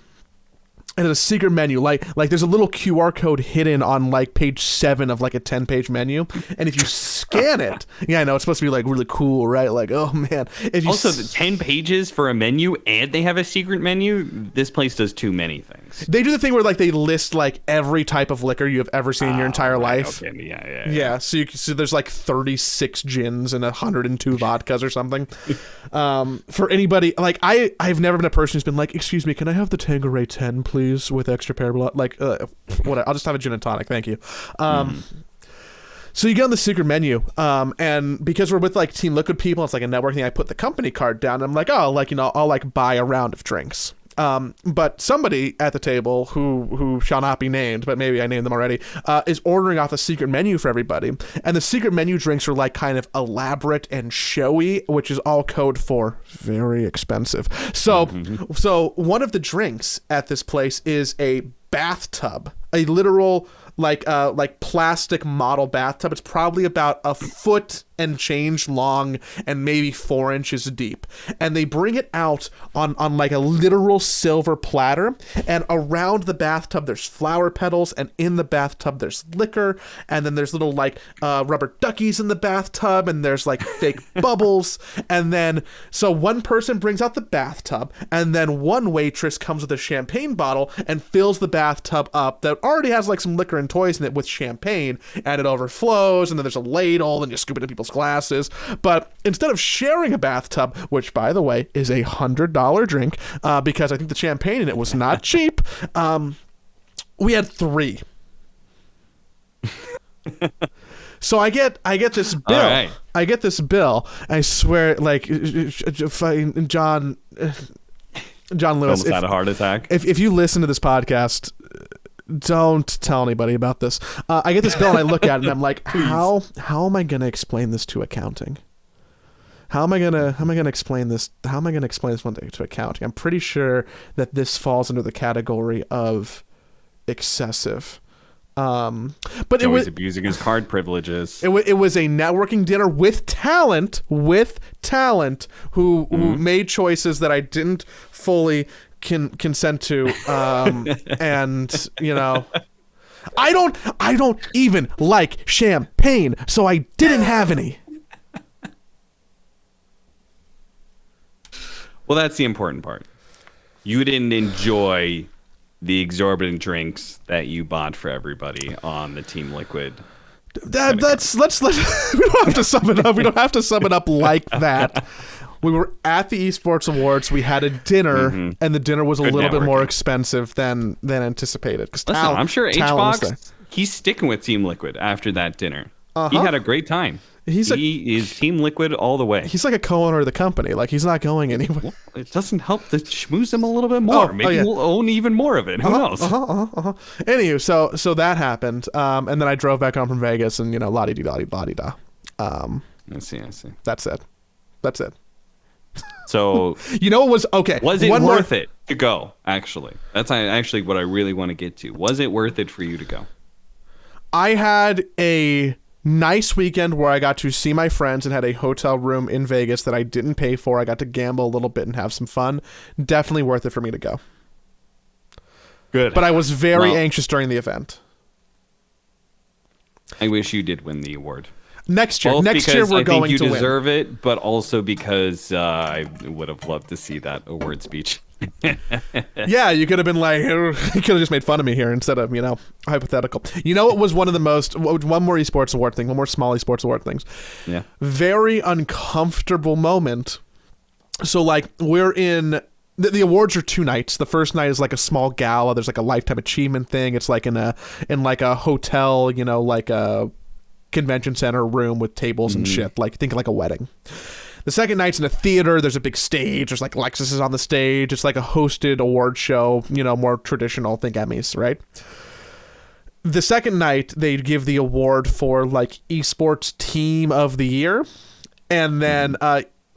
Speaker 1: And it's a secret menu, like there's a little QR code hidden on like page 7 of like a 10-page menu, and if you scan it, yeah, I know it's supposed to be like really cool, right? Like, oh man, if you
Speaker 2: also the 10 pages for a menu, and they have a secret menu. This place does too many things.
Speaker 1: They do the thing where like they list like every type of liquor you have ever seen in your entire life.
Speaker 2: Okay.
Speaker 1: Yeah. So there's like 36 gins and 102 vodkas or something. For anybody, like I've never been a person who's been like, excuse me, can I have the Tanqueray 10, please? With extra Parabellum, what? I'll just have a gin and tonic, thank you. So you get on the secret menu, and because we're with like Team Liquid people, it's like a network thing. I put the company card down, and I'm like, oh, like I'll like buy a round of drinks. But somebody at the table who shall not be named, but maybe I named them already, is ordering off a secret menu for everybody. And the secret menu drinks are like kind of elaborate and showy, which is all code for very expensive. So one of the drinks at this place is a bathtub, a literal like plastic model bathtub. It's probably about a foot and change long and maybe 4 inches deep, and they bring it out on like a literal silver platter, and around the bathtub there's flower petals, and in the bathtub there's liquor, and then there's little like rubber duckies in the bathtub, and there's like fake bubbles, and then so one person brings out the bathtub, and then one waitress comes with a champagne bottle and fills the bathtub up that already has like some liquor and toys in it with champagne, and it overflows, and then there's a ladle, and you scoop it into people's glasses. But instead of sharing a bathtub, which by the way is $100 drink, because I think the champagne in it was not cheap, we had 3. So I get this bill.
Speaker 2: Right.
Speaker 1: I get this bill. I swear, like John Lewis
Speaker 2: almost had a heart attack.
Speaker 1: If you listen to this podcast, don't tell anybody about this. I get this bill and I look at it and I'm like, how am I gonna explain this to accounting? How am I gonna explain this? How am I gonna explain this one thing to accounting? I'm pretty sure that this falls under the category of excessive. But
Speaker 2: Joey's abusing his card privileges.
Speaker 1: It was a networking dinner with talent who made choices that I didn't fully consent to, and I don't even like champagne, so I didn't have any.
Speaker 2: Well, that's the important part. You didn't enjoy the exorbitant drinks that you bought for everybody on the Team Liquid.
Speaker 1: Let's we don't have to sum it up. We don't have to sum it up like that. We were at the Esports Awards. We had a dinner, and the dinner was a little bit more expensive than anticipated.
Speaker 2: Listen, I'm sure HBox, he's sticking with Team Liquid after that dinner. He had a great time. He is Team Liquid all the way.
Speaker 1: He's like a co-owner of the company. Like, he's not going anywhere.
Speaker 2: Well, it doesn't help to schmooze him a little bit more. Maybe
Speaker 1: yeah.
Speaker 2: we'll own even more of it. Who knows?
Speaker 1: Anywho, so that happened. And then I drove back home from Vegas and, la-di-di-da-di-da-di-da.
Speaker 2: I see.
Speaker 1: That's it.
Speaker 2: So
Speaker 1: what was okay?
Speaker 2: Was it worth it to go? Actually, that's actually what I really want to get to. Was it worth it for you to go?
Speaker 1: I had a nice weekend where I got to see my friends and had a hotel room in Vegas that I didn't pay for. I got to gamble a little bit and have some fun. Definitely worth it for me to go.
Speaker 2: Good.
Speaker 1: But I was very anxious during the event.
Speaker 2: I wish you did win the award.
Speaker 1: Next year we're going to win.
Speaker 2: I think you deserve it, but also because I would have loved to see that award speech.
Speaker 1: Yeah, you could have been like, you could have just made fun of me here instead of, hypothetical. It was one more esports award thing, one more small esports award things.
Speaker 2: Yeah.
Speaker 1: Very uncomfortable moment. So we're in, the awards are 2 nights. The first night is like a small gala. There's like a lifetime achievement thing. It's like in a hotel, like a convention center room with tables and shit. Think like a wedding. The second night's in a theater. There's a big stage. There's Lexus is on the stage. It's like a hosted award show, more traditional, think Emmys, right? The second night, they give the award for esports team of the year. And then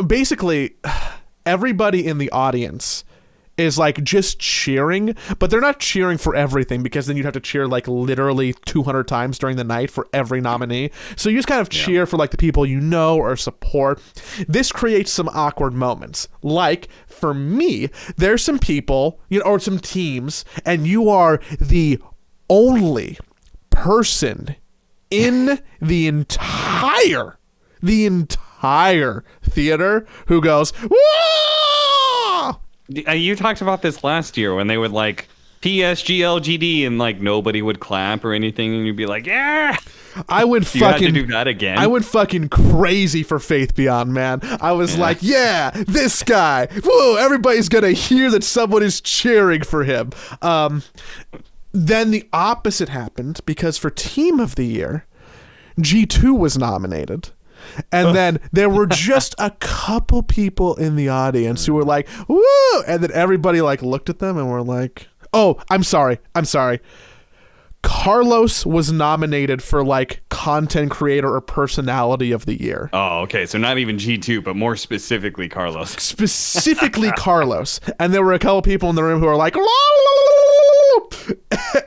Speaker 1: basically everybody in the audience is just cheering, but they're not cheering for everything because then you'd have to cheer literally 200 times during the night for every nominee. So you just kind of cheer for the people or support. This creates some awkward moments. For me, there's some people, or some teams, and you are the only person in the entire theater who goes, "Whoa!"
Speaker 2: You talked about this last year when they would PSGLGD and nobody would clap or anything, and you'd be like, yeah.
Speaker 1: I would
Speaker 2: you had to do that again.
Speaker 1: I went fucking crazy for Faith Beyond, man. I was yeah, this guy. Whoa, everybody's gonna hear that someone is cheering for him. Then the opposite happened because for Team of the Year, G2 was nominated. And then there were just a couple people in the audience who were like, woo! And then everybody looked at them and were like, oh, I'm sorry. Carlos was nominated for content creator or personality of the year.
Speaker 2: Oh, okay. So not even G2, but more specifically Carlos.
Speaker 1: Specifically Carlos. And there were a couple people in the room who were like,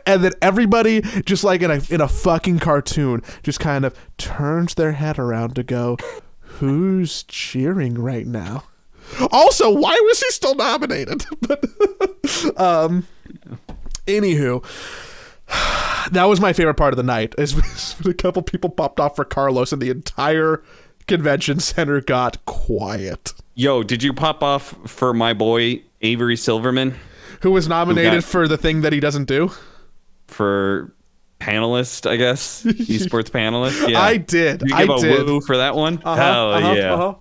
Speaker 1: and then everybody just in a fucking cartoon just kind of turns their head around to go, who's cheering right now? Also, why was he still nominated? But anywho, that was my favorite part of the night. Is when a couple people popped off for Carlos and the entire convention center got quiet.
Speaker 2: Yo, did you pop off for my boy Avery Silverman?
Speaker 1: Who was nominated for the thing that he doesn't do?
Speaker 2: For panelist, I guess. Esports panelist. Yeah.
Speaker 1: I did.
Speaker 2: You give a woo for that one? Hell yeah.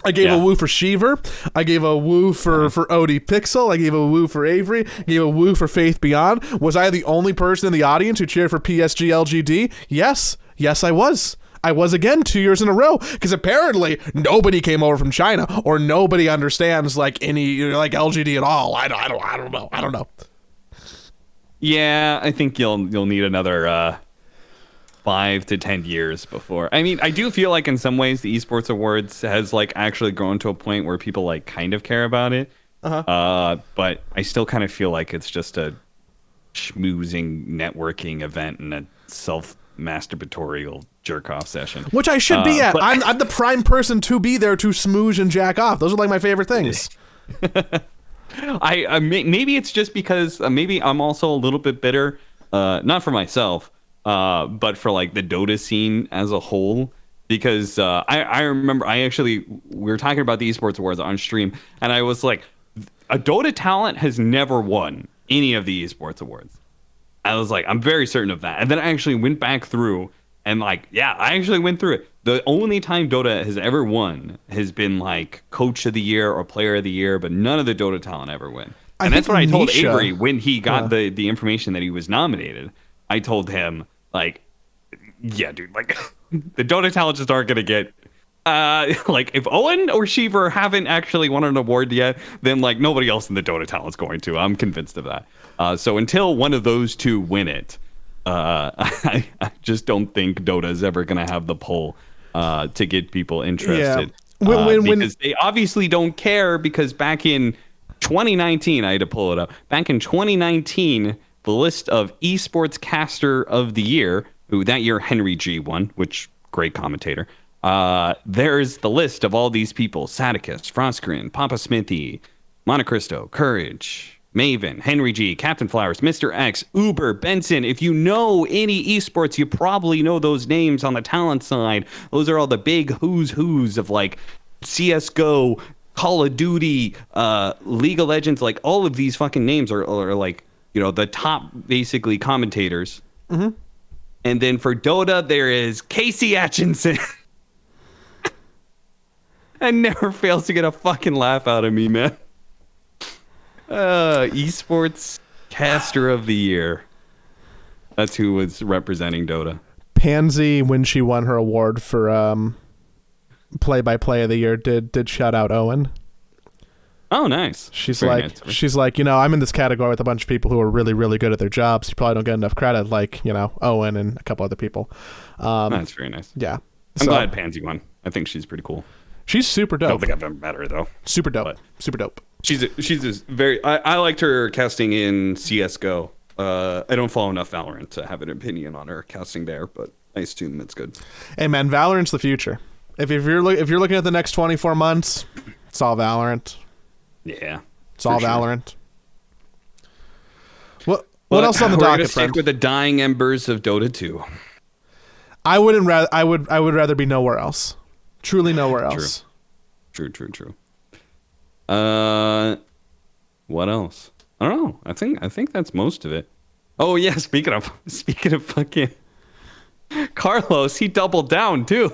Speaker 1: I gave a woo for Sheever. I gave a woo for Odie Pixel. I gave a woo for Avery. I gave a woo for Faith Beyond. Was I the only person in the audience who cheered for PSG LGD? Yes. Yes, I was. I was again 2 years in a row because apparently nobody came over from China or nobody understands any LGD at all. I don't know.
Speaker 2: Yeah, I think you'll need another 5 to 10 years before. I mean, I do feel like in some ways the Esports Awards has actually grown to a point where people kind of care about it. But I still kind of feel like it's just a schmoozing networking event and a self-masturbatorial jerk-off session.
Speaker 1: Which I should be at. I'm the prime person to be there to smooze and jack off. Those are my favorite things.
Speaker 2: Maybe it's just because maybe I'm also a little bit bitter, not for myself, but for the Dota scene as a whole. Because I remember we were talking about the Esports Awards on stream, and I was like, a Dota talent has never won any of the Esports Awards. I was like, I'm very certain of that. And then I actually went back through and I actually went through it. The only time Dota has ever won has been Coach of the Year or Player of the Year, but none of the Dota talent ever win. And that's what I told Avery when he got the information that he was nominated. I told him, yeah, dude, The Dota talents just aren't going to get. Like if Owen or Sheever haven't actually won an award yet, then like nobody else in the Dota talent's going to. I'm convinced of that. So until one of those two win it, I just don't think Dota is ever going to have the pull to get people interested.
Speaker 1: Yeah.
Speaker 2: Because they obviously don't care, because back in 2019, I had to pull it up. Back in 2019, the list of Esports Caster of the Year, who that year Henry G won, which great commentator. There's the list of all these people: Sadicus, Frostgrin, Papa Smithy, Montecristo, Courage, Maven, Henry G, Captain Flowers, Mr. X, Uber, Benson. If you know any esports, you probably know those names on the talent side. Those are all the big who's of like CSGO, Call of Duty, League of Legends. Like all of these fucking names are like, you know, the top basically commentators.
Speaker 1: Mm-hmm.
Speaker 2: And then for Dota, there is Casey Atchinson. And never fails to get a fucking laugh out of me, man. Esports Caster of the Year. That's who was representing Dota.
Speaker 1: Pansy, when she won her award for play-by-play of the year, did shout out Owen.
Speaker 2: Oh, nice.
Speaker 1: She's
Speaker 2: Very
Speaker 1: like, you know, I'm in this category with a bunch of people who are really, really good at their jobs. You probably don't get enough credit, like, you know, Owen and a couple other people.
Speaker 2: That's very nice.
Speaker 1: Yeah.
Speaker 2: I'm glad Pansy won. I think she's pretty cool.
Speaker 1: She's super dope.
Speaker 2: I don't think I've ever met her though.
Speaker 1: Super dope. Super dope.
Speaker 2: She's a very. I liked her casting in CS:GO. I don't follow enough Valorant to have an opinion on her casting there, but I assume it's good.
Speaker 1: Hey man, Valorant's the future. If you're looking at the next 24 months, it's all Valorant.
Speaker 2: Yeah,
Speaker 1: it's all Valorant.
Speaker 2: Sure.
Speaker 1: What else on the docket?
Speaker 2: Stick with the dying embers of Dota 2.
Speaker 1: I would rather be nowhere else. Truly nowhere else.
Speaker 2: True. What else? I don't know. I think that's most of it. Oh yeah, speaking of fucking Carlos, he doubled down too.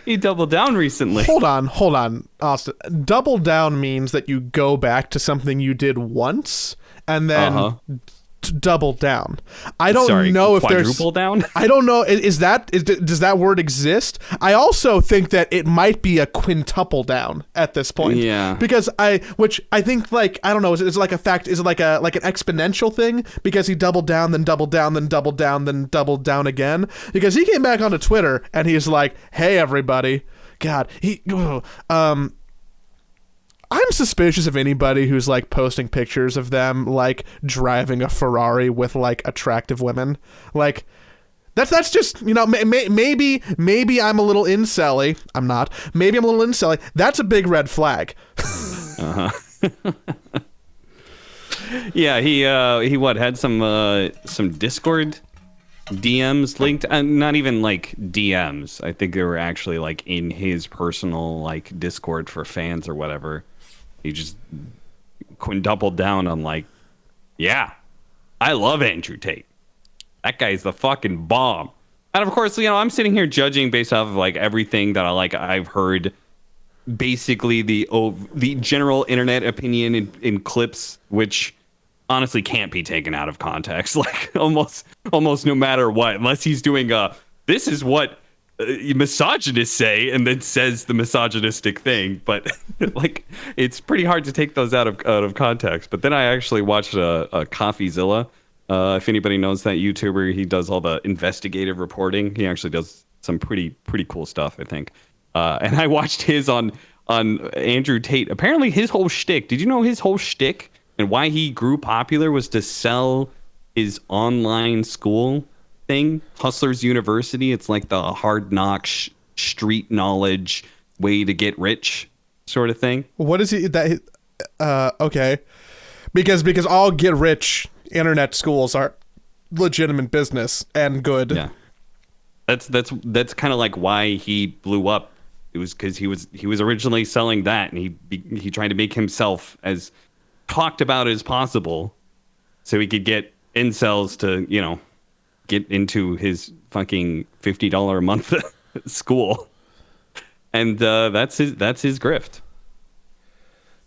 Speaker 2: He doubled down recently.
Speaker 1: Hold on, Austin. Double down means that you go back to something you did once and then double down. I don't know if there's
Speaker 2: quadruple down.
Speaker 1: I don't know. Does that word exist? I also think that it might be a quintuple down at this point.
Speaker 2: Yeah.
Speaker 1: Because I think like, I don't know. Is it like a fact? Is it like an exponential thing? Because he doubled down, then doubled down, then doubled down, then doubled down again. Because he came back onto Twitter and he's like, "Hey everybody, God, I'm suspicious of anybody who's like posting pictures of them like driving a Ferrari with like attractive women. Like that's just, you know, maybe I'm a little incel-y. I'm not. Maybe I'm a little incel-y. That's a big red flag.
Speaker 2: Yeah, he had some Discord DMs linked, not even like DMs. I think they were actually like in his personal like Discord for fans or whatever. He just quintupled down on like, yeah, I love Andrew Tate. That guy's the fucking bomb. And of course, you know, I'm sitting here judging based off of like everything that I've heard, basically the general internet opinion in clips, which honestly can't be taken out of context. Like almost no matter what, unless he's doing this is what misogynists say, and then says the misogynistic thing. But like, it's pretty hard to take those out of context. But then I actually watched a CoffeeZilla. If anybody knows that YouTuber, he does all the investigative reporting. He actually does some pretty cool stuff, I think. And I watched his on Andrew Tate. Apparently his whole shtick, did you know his whole shtick and why he grew popular was to sell his online school thing, Hustlers University? It's like the hard knocks, street knowledge way to get rich sort of thing.
Speaker 1: What is he that okay. Because all get rich internet schools are legitimate business and good.
Speaker 2: Yeah. That's kind of like why he blew up. It was because he was originally selling that, and he tried to make himself as talked about as possible so he could get incels to, you know, get into his fucking $50 a month school. And that's his grift.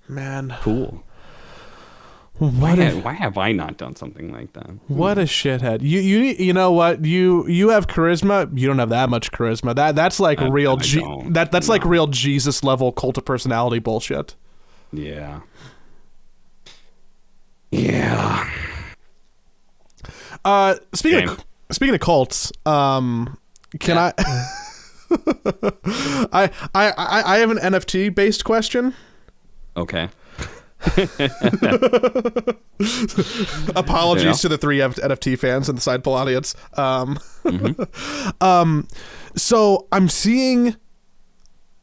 Speaker 1: Man.
Speaker 2: Cool. Why have I not done something like that?
Speaker 1: What a shithead. You know what? You have charisma. You don't have that much charisma. That's like that's like real Jesus level cult of personality bullshit.
Speaker 2: Yeah. Yeah.
Speaker 1: Speaking of cults, can I I have an NFT based question.
Speaker 2: Okay.
Speaker 1: Apologies to the 3 NFT fans and the Sidepool audience. So I'm seeing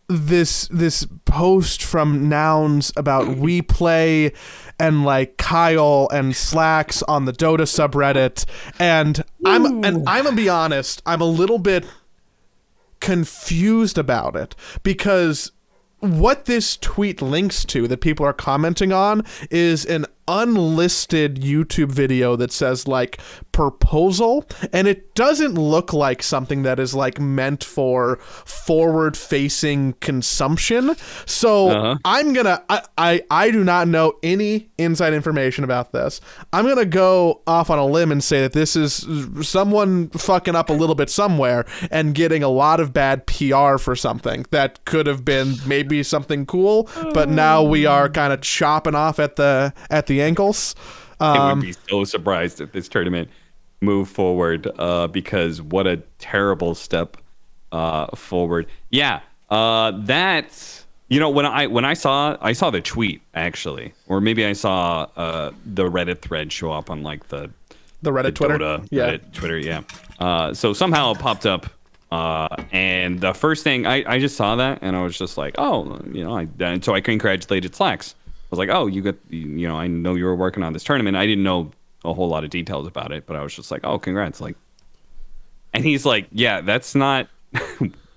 Speaker 1: this post from Nouns about We Play and like Kyle and Slacks on the Dota subreddit, and I'm gonna be honest, I'm a little bit confused about it, because what this tweet links to that people are commenting on is an unlisted YouTube video that says like proposal, and it doesn't look like something that is like meant for forward facing consumption. So I'm gonna I do not know any inside information about this. I'm gonna go off on a limb and say that this is someone fucking up a little bit somewhere and getting a lot of bad PR for something that could have been maybe something cool, but now we are kind of chopping off at the ankles.
Speaker 2: I would be so surprised if this tournament moved forward, because what a terrible step forward. Yeah, that's, you know, when I saw the tweet, actually, or maybe I saw the Reddit thread show up on like the
Speaker 1: Reddit Twitter,
Speaker 2: Reddit Twitter, yeah. So somehow it popped up. And the first thing I just saw that, and I was just like, oh, you know, and so I congratulated Slacks. I was like, oh, you know, I know you were working on this tournament. I didn't know a whole lot of details about it, but I was just like, oh, congrats. Like, and he's like, yeah, that's not,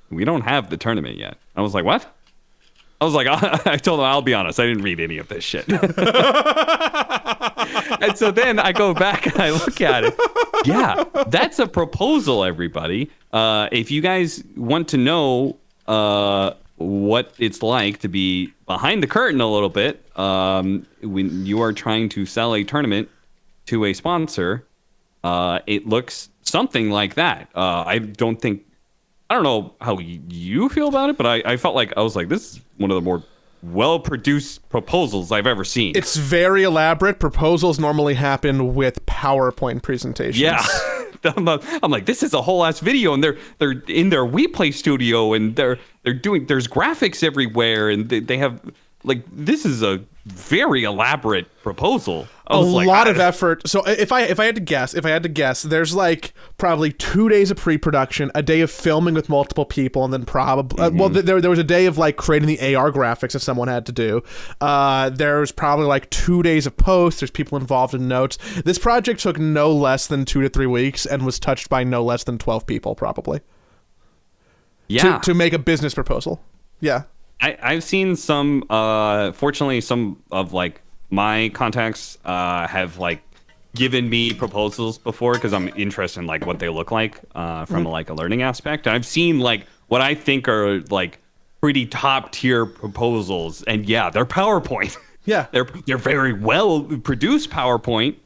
Speaker 2: we don't have the tournament yet. I was like, what? I was like, I told him, I'll be honest, I didn't read any of this shit. And so then I go back and I look at it. Yeah, that's a proposal, everybody. If you guys want to know what it's like to be behind the curtain a little bit, when you are trying to sell a tournament to a sponsor, it looks something like that. I don't know how you feel about it, but I felt like, I was like, this is one of the more well-produced proposals I've ever seen.
Speaker 1: It's very elaborate. Proposals normally happen with PowerPoint presentations.
Speaker 2: Yeah. I'm like, this is a whole ass video, and they're in their We Play studio, and they're doing, there's graphics everywhere, and they have, like, this is a very elaborate proposal.
Speaker 1: A lot of effort. So if I had to guess, there's like probably 2 days of pre-production, a day of filming with multiple people, and then probably there was a day of like creating the AR graphics that someone had to do. There's probably like 2 days of post. There's people involved in notes. This project took no less than 2 to 3 weeks and was touched by no less than 12 people, probably.
Speaker 2: Yeah.
Speaker 1: To make a business proposal. Yeah.
Speaker 2: I've seen some. Fortunately, some of like my contacts have like given me proposals before, because I'm interested in like what they look like from like a learning aspect. I've seen like what I think are like pretty top tier proposals, and yeah, they're PowerPoint.
Speaker 1: Yeah,
Speaker 2: they're very well produced PowerPoint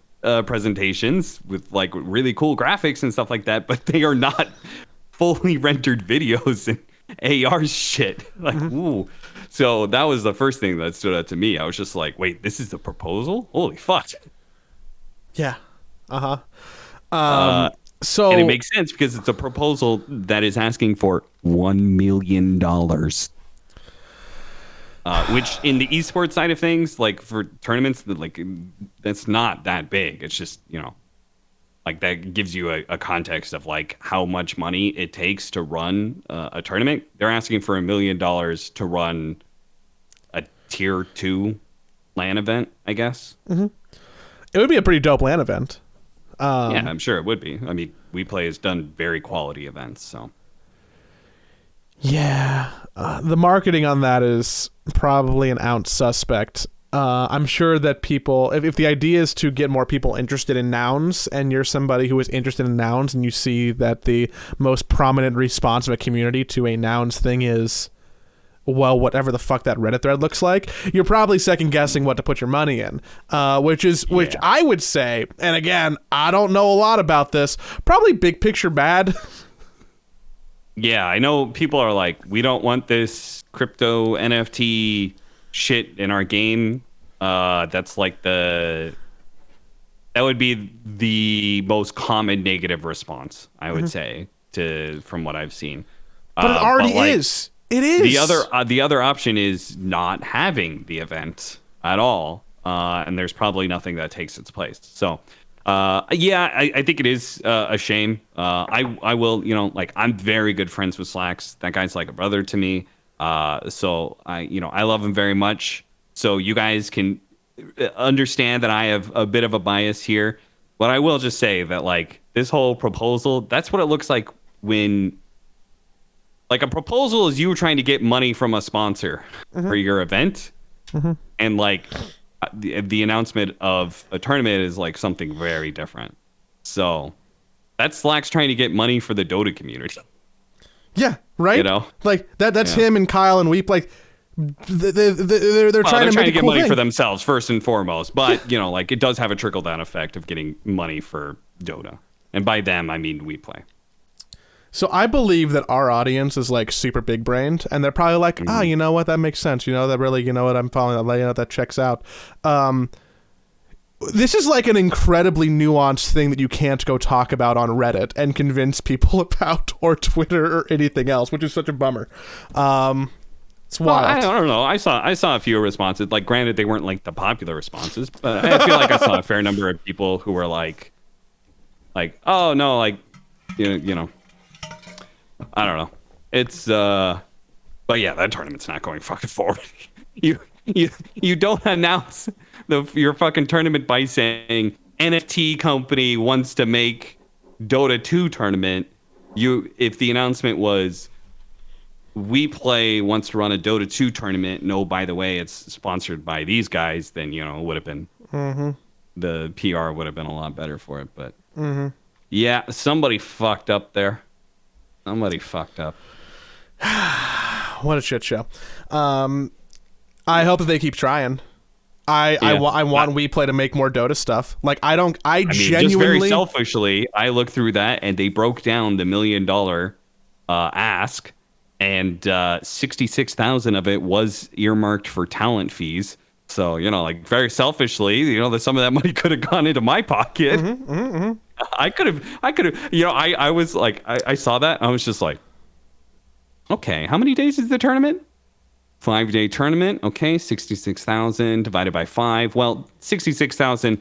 Speaker 2: presentations with like really cool graphics and stuff like that, but they are not fully rendered videos and AR shit. Like, ooh. So that was the first thing that stood out to me. I was just like, wait, this is a proposal? Holy fuck.
Speaker 1: Yeah.
Speaker 2: So, and it makes sense because it's a proposal that is asking for $1 million. Which in the esports side of things, like for tournaments, like that's not that big. It's just, you know, like that gives you a context of like how much money it takes to run a tournament. They're asking for $1 million to run a tier 2 LAN event, I guess.
Speaker 1: Mm-hmm. It would be a pretty dope LAN event.
Speaker 2: Yeah, I'm sure it would be. I mean, We Play has done very quality events, so.
Speaker 1: Yeah, the marketing on that is probably an ounce suspect. I'm sure that people, if the idea is to get more people interested in nouns, and you're somebody who is interested in nouns, and you see that the most prominent response of a community to a nouns thing is well, whatever the fuck that Reddit thread looks like, you're probably second guessing what to put your money in, which I would say, and again, I don't know a lot about this, probably big picture bad.
Speaker 2: Yeah, I know people are like, we don't want this crypto NFT shit in our game. That's like that would be the most common negative response, I would say, from what I've seen.
Speaker 1: But it already is. It is.
Speaker 2: The other option is not having the event at all, and there's probably nothing that takes its place. So. I think it is a shame. I will, like, I'm very good friends with Slacks. That guy's like a brother to me. So I love him very much. So you guys can understand that I have a bit of a bias here. But I will just say that, like, this whole proposal, that's what it looks like when, like, a proposal is you trying to get money from a sponsor for your event. And, like, the announcement of a tournament is like something very different. So that's Slacks trying to get money for the Dota community.
Speaker 1: Yeah, right. Like that's him and Kyle and Weep. Like they're trying to
Speaker 2: get
Speaker 1: cool
Speaker 2: money
Speaker 1: thing
Speaker 2: for themselves first and foremost. But like, it does have a trickle down effect of getting money for Dota, and by them I mean We Play.
Speaker 1: So I believe that our audience is like super big brained, and they're probably like, you know what, that makes sense. That really, what, I'm following that, that checks out. This is like an incredibly nuanced thing that you can't go talk about on Reddit and convince people about, or Twitter or anything else, which is such a bummer. It's wild.
Speaker 2: Well, I don't know. I saw a few responses. Like, granted, they weren't like the popular responses, but I feel like I saw a fair number of people who were like, oh no, like, I don't know. It's but yeah, that tournament's not going fucking forward. You don't announce your fucking tournament by saying NFT company wants to make Dota 2 tournament. If the announcement was We Play wants to run a Dota 2 tournament, no, by the way, it's sponsored by these guys, then it would have been the PR would have been a lot better for it. But yeah, somebody fucked up there. Somebody fucked up.
Speaker 1: What a shit show. I hope that they keep trying. I want We Play to make more Dota stuff. Like, I mean, genuinely,
Speaker 2: just very selfishly, I looked through that and they broke down the $1 million ask, and 66,000 of it was earmarked for talent fees. So, like, very selfishly, that some of that money could have gone into my pocket. I could have, I was like, I saw that. I was just like, okay, how many days is the tournament? 5-day tournament. Okay. 66,000 divided by 5. Well, 66,000,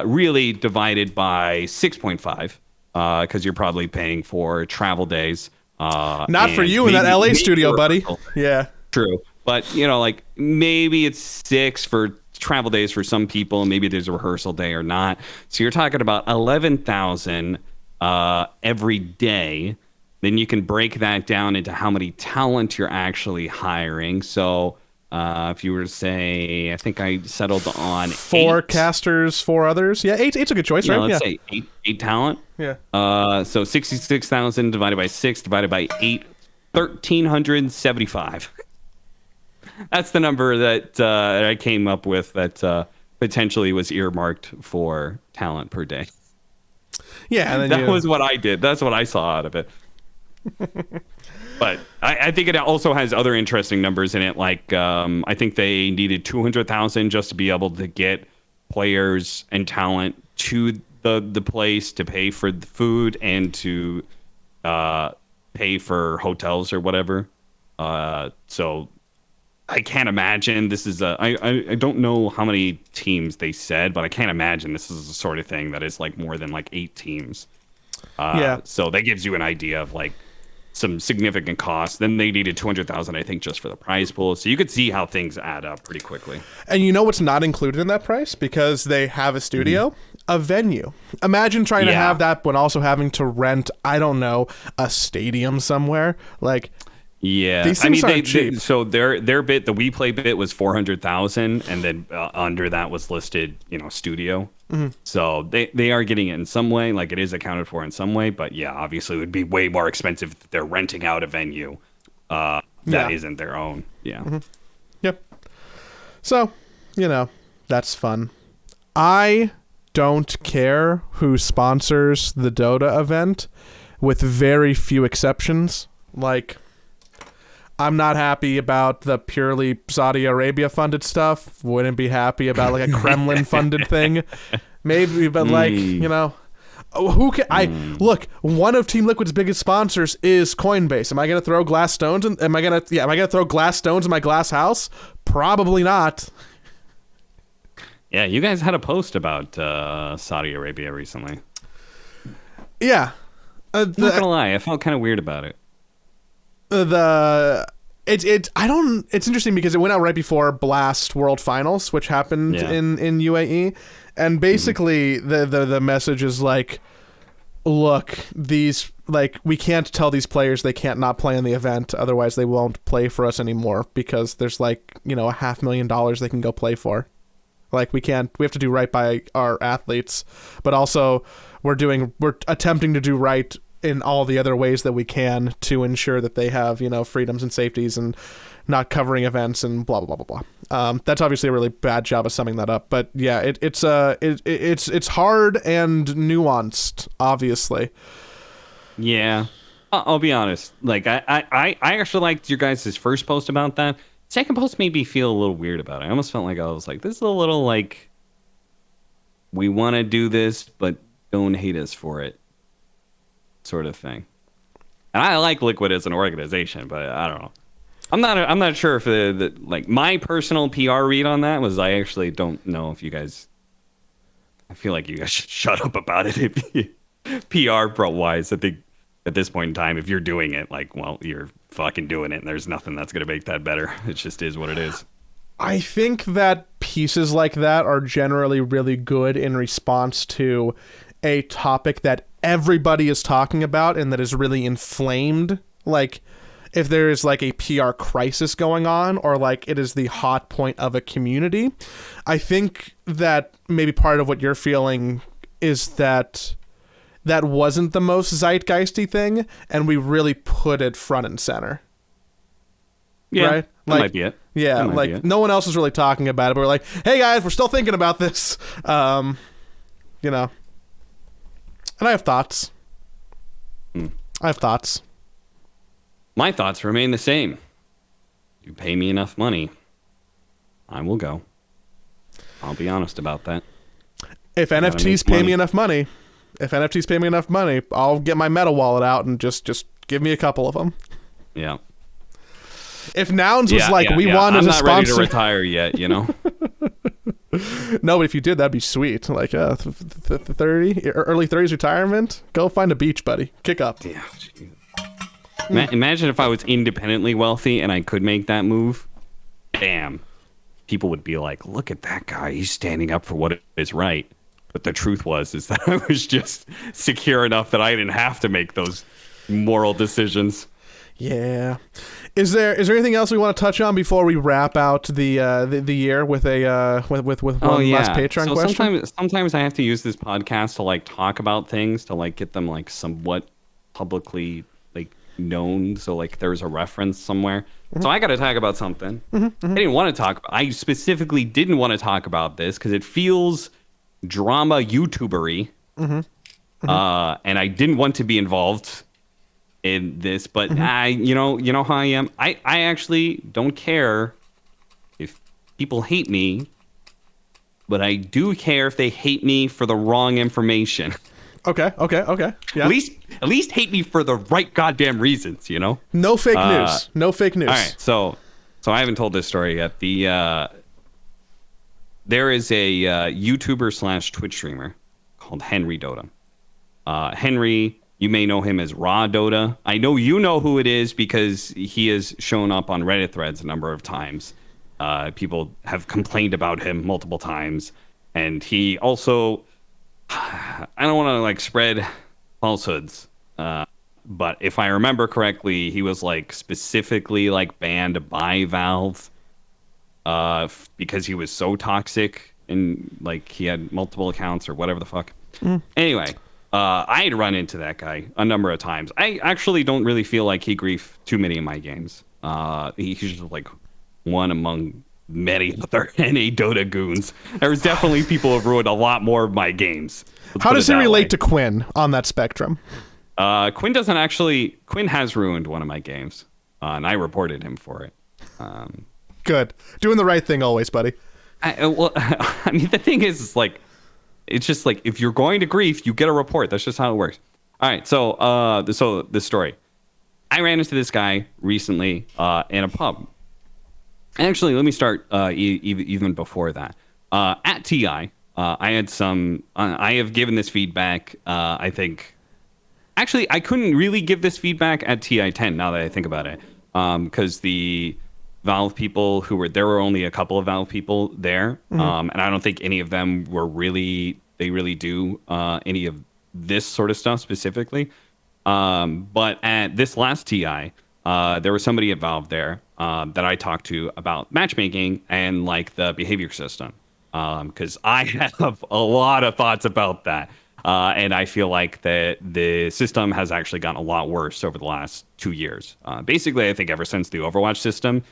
Speaker 2: really divided by 6.5, cause you're probably paying for travel days.
Speaker 1: Not for you in that LA studio, buddy. Yeah.
Speaker 2: True. But like, maybe it's 6 for travel days for some people, and maybe there's a rehearsal day or not. So you're talking about 11,000 every day. Then you can break that down into how many talent you're actually hiring. So if you were to say, I think I settled on
Speaker 1: 4 casters, 4 others. Yeah, eight's a good choice, right?
Speaker 2: Let's say eight talent.
Speaker 1: Yeah.
Speaker 2: So 66,000 divided by 6 divided by 8, 1,375. That's the number that I came up with that potentially was earmarked for talent per day.
Speaker 1: Yeah, and then
Speaker 2: that was what I did. That's what I saw out of it. But I think it also has other interesting numbers in it. Like, I think they needed 200,000 just to be able to get players and talent to the place to pay for the food and to pay for hotels or whatever. So I can't imagine this is I don't know how many teams they said, but I can't imagine this is the sort of thing that is like more than like 8 teams. So that gives you an idea of like some significant costs. Then they needed 200,000, I think, just for the prize pool. So you could see how things add up pretty quickly.
Speaker 1: And you know what's not included in that price? Because they have a studio, a venue. Imagine trying to have that when also having to rent, I don't know, a stadium somewhere. Like,
Speaker 2: yeah,
Speaker 1: these things aren't cheap.
Speaker 2: So their bit, the We Play bit, was 400,000, and then under that was listed, studio. So they are getting it in some way, like it is accounted for in some way. But yeah, obviously it would be way more expensive if they're renting out a venue. that
Speaker 1: Yeah.
Speaker 2: isn't their own. Yeah.
Speaker 1: Yep. So, that's fun. I don't care who sponsors the Dota event, with very few exceptions. Like, I'm not happy about the purely Saudi Arabia funded stuff. Wouldn't be happy about like a Kremlin funded thing. Maybe, but like, who can look, one of Team Liquid's biggest sponsors is Coinbase. Am I going to throw glass stones am I going to throw glass stones in my glass house? Probably not.
Speaker 2: Yeah, you guys had a post about Saudi Arabia recently.
Speaker 1: Yeah.
Speaker 2: I'm not gonna lie, I felt kind of weird about it.
Speaker 1: It's interesting because it went out right before Blast World Finals, which happened in UAE, and basically the message is like, look, these, like, we can't tell these players they can't not play in the event, otherwise they won't play for us anymore, because there's like, $500,000 they can go play for. Like, we have to do right by our athletes, but also we're attempting to do right in all the other ways that we can to ensure that they have, freedoms and safeties and not covering events and blah, blah, blah, blah, blah. That's obviously a really bad job of summing that up, but yeah, it's hard and nuanced, obviously.
Speaker 2: Yeah. I'll be honest. Like, I actually liked your guys' first post about that. Second post made me feel a little weird about it. I almost felt like I was like, this is a little like, we want to do this, but don't hate us for it, sort of thing. And I like Liquid as an organization, but I don't know. I'm not sure if the like my personal PR read on that was, I actually don't know if you guys. I feel like you guys should shut up about it. If PR wise, I think at this point in time, if you're doing it, like, well, you're fucking doing it, and there's nothing that's gonna make that better. It just is what it is.
Speaker 1: I think that pieces like that are generally really good in response to a topic that everybody is talking about and that is really inflamed. Like, if there is like a PR crisis going on, or like it is the hot point of a community, I think that maybe part of what you're feeling is that wasn't the most zeitgeisty thing, and we really put it front and center.
Speaker 2: Yeah,
Speaker 1: right?
Speaker 2: That might be it.
Speaker 1: Yeah, like no one else is really talking about it, but we're like, hey guys, we're still thinking about this. And I have thoughts.
Speaker 2: My thoughts remain the same. You pay me enough money, I will go. I'll be honest about that.
Speaker 1: If NFTs pay me enough money, I'll get my meta wallet out and just give me a couple of them.
Speaker 2: Yeah.
Speaker 1: If Nouns was we wanted to sponsor.
Speaker 2: I'm not ready to retire yet,
Speaker 1: No, but if you did, that'd be sweet. Like 30, early 30s retirement. Go find a beach, buddy. Kick up.
Speaker 2: Yeah. Imagine if I was independently wealthy and I could make that move. Damn. People would be like, look at that guy. He's standing up for what is right. But the truth is that I was just secure enough that I didn't have to make those moral decisions.
Speaker 1: Yeah. Is there anything else we want to touch on before we wrap out the year with one last Patreon question?
Speaker 2: Sometimes I have to use this podcast to like talk about things, to like get them like somewhat publicly like known, so like there's a reference somewhere. So I got to talk about something. I specifically didn't want to talk about this because it feels drama YouTubery, and I didn't want to be involved in this, but you know how I am. I actually don't care if people hate me, but I do care if they hate me for the wrong information.
Speaker 1: Okay. Yeah.
Speaker 2: At least hate me for the right goddamn reasons,
Speaker 1: No fake news. No fake news.
Speaker 2: All right, so I haven't told this story yet. There is a YouTuber / Twitch streamer called Henry Dota. Henry, you may know him as Raw Dota. I know you know who it is because he has shown up on Reddit threads a number of times. People have complained about him multiple times, and he also, I don't want to like spread falsehoods, but if I remember correctly, he was like specifically like banned by Valve because he was so toxic and like he had multiple accounts or whatever the fuck. Anyway, I had run into that guy a number of times. I actually don't really feel like he griefed too many of my games. He's just like one among many other NA Dota goons. There's definitely people who have ruined a lot more of my games.
Speaker 1: How does he relate to Quinn on that spectrum?
Speaker 2: Quinn doesn't actually. Quinn has ruined one of my games, and I reported him for it.
Speaker 1: Good. Doing the right thing always, buddy.
Speaker 2: Well, I mean, the thing is, like, it's just like if you're going to grief, you get a report. That's just how it works. All right. So the story. I ran into this guy recently in a pub. Actually, let me start even before that. At TI, I had some. I have given this feedback. I think. Actually, I couldn't really give this feedback at TI 10. Now that I think about it, because the Valve people there were only a couple of Valve people there, and I don't think any of them were really. They really do any of this sort of stuff specifically. But at this last TI, there was somebody at Valve there that I talked to about matchmaking and like the behavior system, because I have a lot of thoughts about that. And I feel like that the system has actually gotten a lot worse over the last 2 years. Basically, I think ever since the Overwatch system,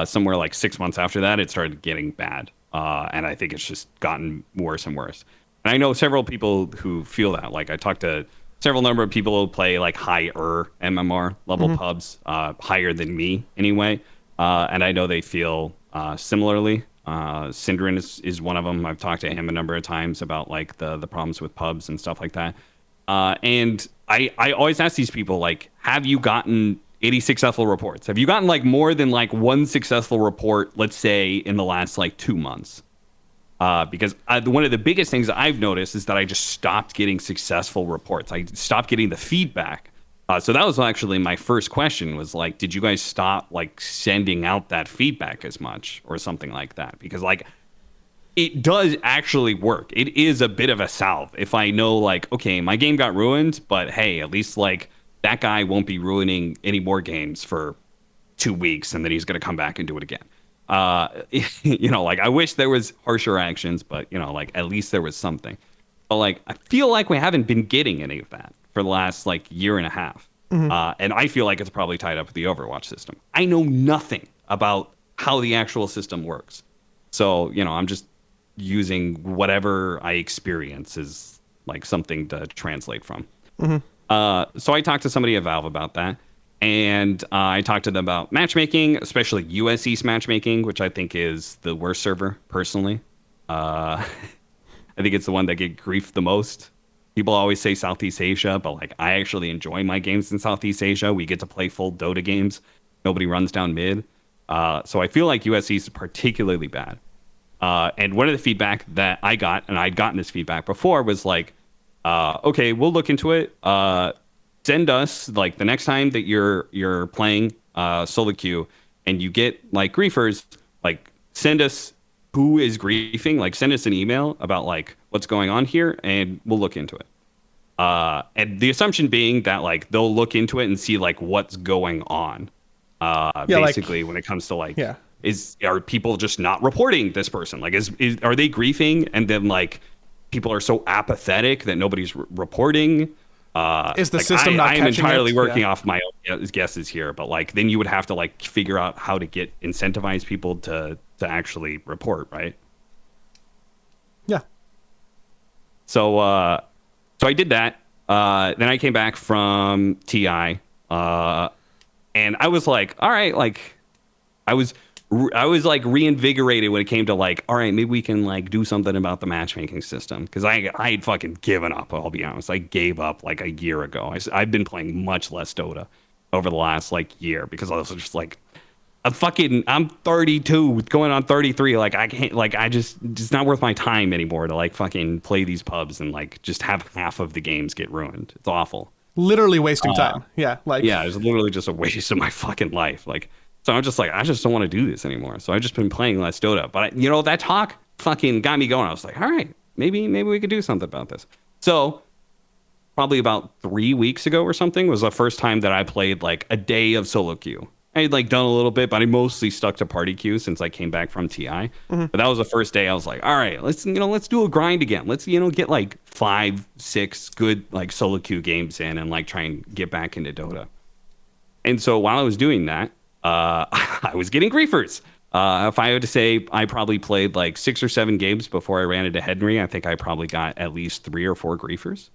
Speaker 2: somewhere like 6 months after that, it started getting bad. And I think it's just gotten worse and worse. And I know several people who feel that. Like I talked to several number of people who play like higher MMR level pubs, higher than me anyway. And I know they feel similarly. Syndrin is one of them. I've talked to him a number of times about like the problems with pubs and stuff like that. And I always ask these people, like, have you gotten 80 successful reports? Have you gotten like more than like one successful report, let's say in the last like 2 months? Because one of the biggest things that I've noticed is that I just stopped getting successful reports. I stopped getting the feedback. So that was actually my first question was like, did you guys stop like sending out that feedback as much or something like that? Because like it does actually work. It is a bit of a salve. If I know like, okay, my game got ruined, but hey, at least like that guy won't be ruining any more games for 2 weeks and then he's going to come back and do it again. You know, like I wish there was harsher actions, but you know, like at least there was something. But like, I feel like we haven't been getting any of that for the last like year and a half. And I feel like it's probably tied up with the Overwatch system. I know nothing about how the actual system works. So, you know, I'm just using whatever I experience as like something to translate from. So I talked to somebody at Valve about that. And I talked to them about matchmaking, especially US East matchmaking, which I think is the worst server, personally. I think it's the one that get grief the most. People always say Southeast Asia, but like I actually enjoy my games in Southeast Asia. We get to play full Dota games. Nobody runs down mid. So I feel like US East is particularly bad. And one of the feedback that I got, and I'd gotten this feedback before, was like, okay, we'll look into it. Send us like the next time that you're playing solo queue and you get like griefers, like send us who is griefing, like send us an email about like what's going on here and we'll look into it. And the assumption being that like they'll look into it and see like what's going on. Basically, like, when it comes to like, are people just not reporting this person? Like, are they griefing and then like people are so apathetic that nobody's reporting?
Speaker 1: Is the
Speaker 2: like,
Speaker 1: system not catching
Speaker 2: I'm entirely
Speaker 1: it?
Speaker 2: working off my own guesses here, but like then you would have to like figure out how to incentivize people to actually report, right?
Speaker 1: Yeah.
Speaker 2: So I did that. Then I came back from TI, and I was like, all right, like I was like reinvigorated when it came to like, all right, maybe we can like do something about the matchmaking system, because I had fucking given up. I'll be honest, I gave up like a year ago. I've been playing much less Dota over the last like year because I was just like, I'm 32 going on 33. Like I can't, like it's not worth my time anymore to like fucking play these pubs and like just have half of the games get ruined. It's awful.
Speaker 1: Literally wasting time. Yeah.
Speaker 2: It's literally just a waste of my fucking life. Like, so I'm just like, I just don't want to do this anymore. So I've just been playing less Dota. But you know, that talk fucking got me going. I was like, all right, maybe we could do something about this. So probably about 3 weeks ago or something was the first time that I played like a day of solo queue. I had like done a little bit, but I mostly stuck to party queue since I came back from TI. But that was the first day I was like, all right, let's do a grind again. Let's, get like 5-6 good like solo queue games in and like try and get back into Dota. And so while I was doing that, I was getting griefers. If I had to say, I probably played like 6 or 7 games before I ran into Henry. I think I probably got at least 3 or 4 griefers.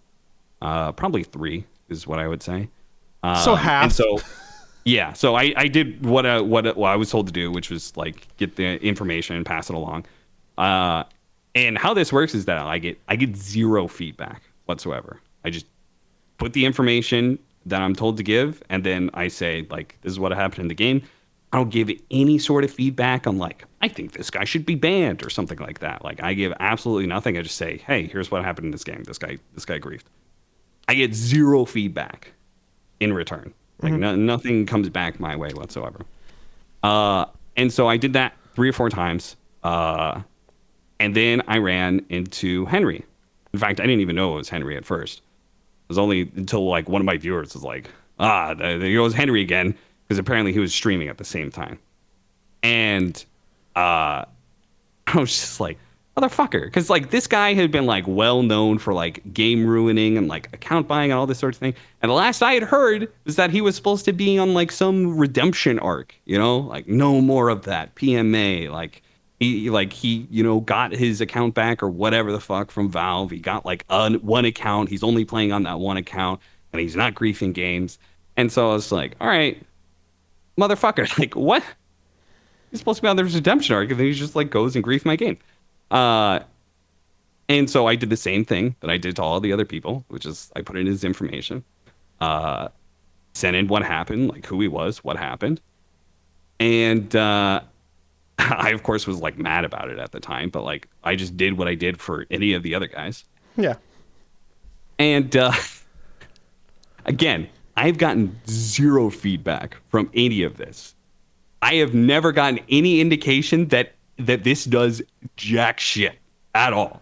Speaker 2: Probably 3 is what I would say.
Speaker 1: So half.
Speaker 2: And so, yeah. So I did what I was told to do, which was like get the information and pass it along. And how this works is that I get 0 feedback whatsoever. I just put the information that I'm told to give, and then I say, like, this is what happened in the game. I don't give any sort of feedback on, like, I think this guy should be banned or something like that. Like, I give absolutely nothing. I just say, hey, here's what happened in this game. This guy griefed. I get 0 feedback in return. Like, nothing comes back my way whatsoever. And so I did that 3 or 4 times. And then I ran into Henry. In fact, I didn't even know it was Henry at first. It was only until like one of my viewers was like, there goes Henry again, because apparently he was streaming at the same time. And I was just like, motherfucker, because like this guy had been like well known for like game ruining and like account buying and all this sort of thing. And the last I had heard was that he was supposed to be on like some redemption arc, you know, like no more of that PMA, like. He got his account back or whatever the fuck from Valve. He got like one account. He's only playing on that one account and he's not griefing games. And so I was like, all right, motherfucker, like what? He's supposed to be on the redemption arc and then he just like goes and grief my game. And so I did the same thing that I did to all the other people, which is I put in his information, sent in what happened, like who he was, what happened. And, I, of course, was like mad about it at the time, but like I just did what I did for any of the other guys.
Speaker 1: Yeah.
Speaker 2: And again, I've gotten 0 feedback from any of this. I have never gotten any indication that this does jack shit at all.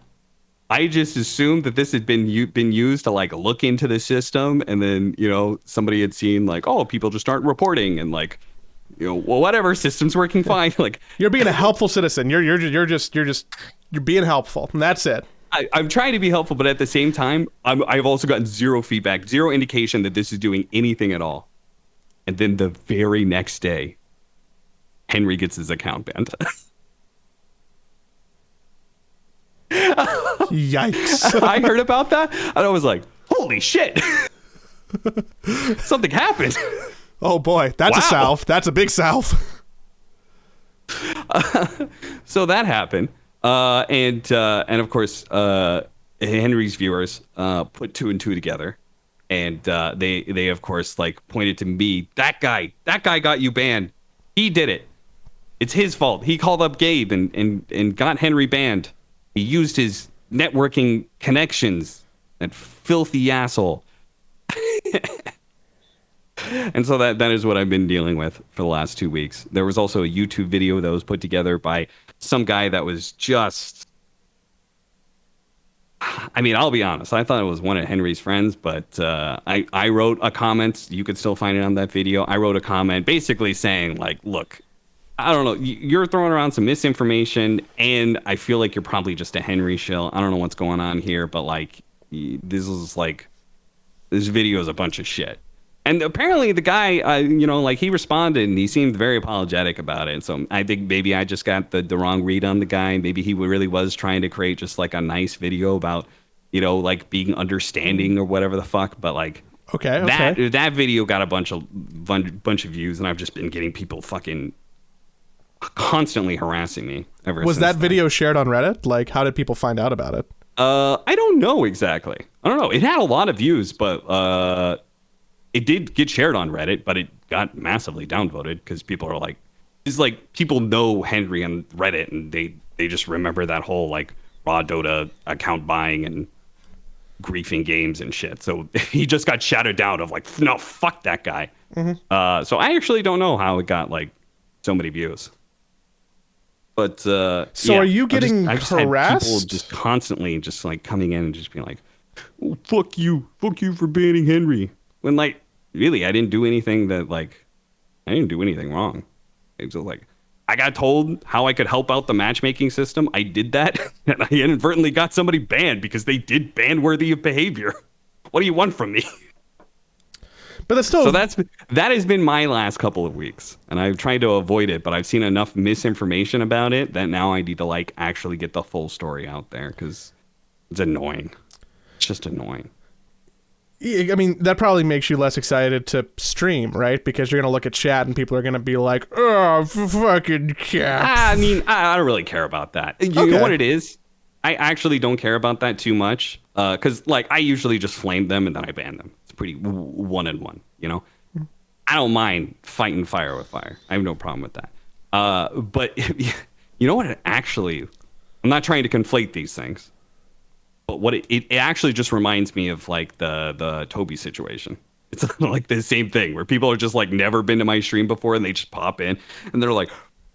Speaker 2: I just assumed that this had been used to like look into the system, and then somebody had seen like, oh, people just aren't reporting, and like. Well, whatever, system's working fine. Like
Speaker 1: you're being a helpful citizen. You're being helpful, and that's it.
Speaker 2: I'm trying to be helpful, but at the same time, I've also gotten 0 feedback, 0 indication that this is doing anything at all. And then the very next day, Henry gets his account banned.
Speaker 1: Yikes!
Speaker 2: I heard about that, and I was like, "Holy shit! Something happened."
Speaker 1: Oh boy, that's a salve. That's a big salve.
Speaker 2: So that happened, and of course, Henry's viewers put 2 and 2 together, and they of course like pointed to me. That guy got you banned. He did it. It's his fault. He called up Gabe and got Henry banned. He used his networking connections. That filthy asshole. And so that is what I've been dealing with for the last 2 weeks. There was also a YouTube video that was put together by some guy that was just... I mean, I'll be honest. I thought it was one of Henry's friends, but I wrote a comment. You could still find it on that video. I wrote a comment basically saying, like, look, I don't know. You're throwing around some misinformation, and I feel like you're probably just a Henry shill. I don't know what's going on here, but, like, this video is a bunch of shit. And apparently the guy, like he responded and he seemed very apologetic about it. So I think maybe I just got the wrong read on the guy. Maybe he really was trying to create just like a nice video about, like being understanding or whatever the fuck. But like, that video got a bunch of views, and I've just been getting people fucking constantly harassing me ever since.
Speaker 1: Was that video shared on Reddit? Like, how did people find out about it?
Speaker 2: I don't know exactly. I don't know. It had a lot of views, but it did get shared on Reddit, but it got massively downvoted because people are like, it's like people know Henry on Reddit and they just remember that whole like raw Dota account buying and griefing games and shit. So he just got shouted down of like, no, fuck that guy. Mm-hmm. So I actually don't know how it got like so many views. But so
Speaker 1: are you getting harassed?
Speaker 2: Had people just constantly just like coming in and just being like, oh, fuck you for banning Henry. When like, really, I didn't do anything wrong. It was like, I got told how I could help out the matchmaking system. I did that, and I inadvertently got somebody banned because they did ban-worthy of behavior. What do you want from me?
Speaker 1: But that's still...
Speaker 2: So that has been my last couple of weeks, and I've tried to avoid it, but I've seen enough misinformation about it that now I need to like actually get the full story out there because it's annoying. It's just annoying.
Speaker 1: I mean, that probably makes you less excited to stream, right? Because you're going to look at chat and people are going to be like, oh, fucking cat.
Speaker 2: I mean, I don't really care about that. You know what it is? I actually don't care about that too much because, like, I usually just flame them and then I ban them. It's pretty one-on-one, you know? I don't mind fighting fire with fire. I have no problem with that. But you know what it actually... I'm not trying to conflate these things. But what it actually just reminds me of like the Toby situation. It's like the same thing where people are just like never been to my stream before and they just pop in and they're like,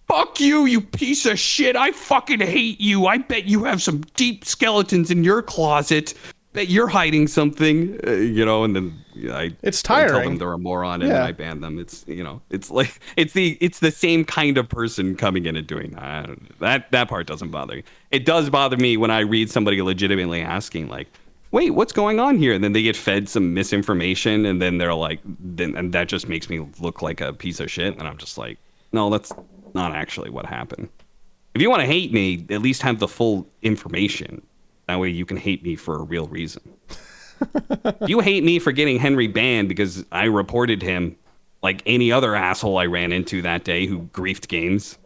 Speaker 2: fuck you, you piece of shit. I fucking hate you. I bet you have some deep skeletons in your closet. Bet you're hiding something, you know, and then
Speaker 1: it's tiring.
Speaker 2: I tell them they're a moron and then I ban them. It's, you know, it's like it's the same kind of person coming in and doing that. That part doesn't bother me. It does bother me when I read somebody legitimately asking like, wait, what's going on here? And then they get fed some misinformation and then they're like, and that just makes me look like a piece of shit. And I'm just like, no, that's not actually what happened. If you want to hate me, at least have the full information. That way you can hate me for a real reason. You hate me for getting Henry banned because I reported him like any other asshole I ran into that day who griefed games.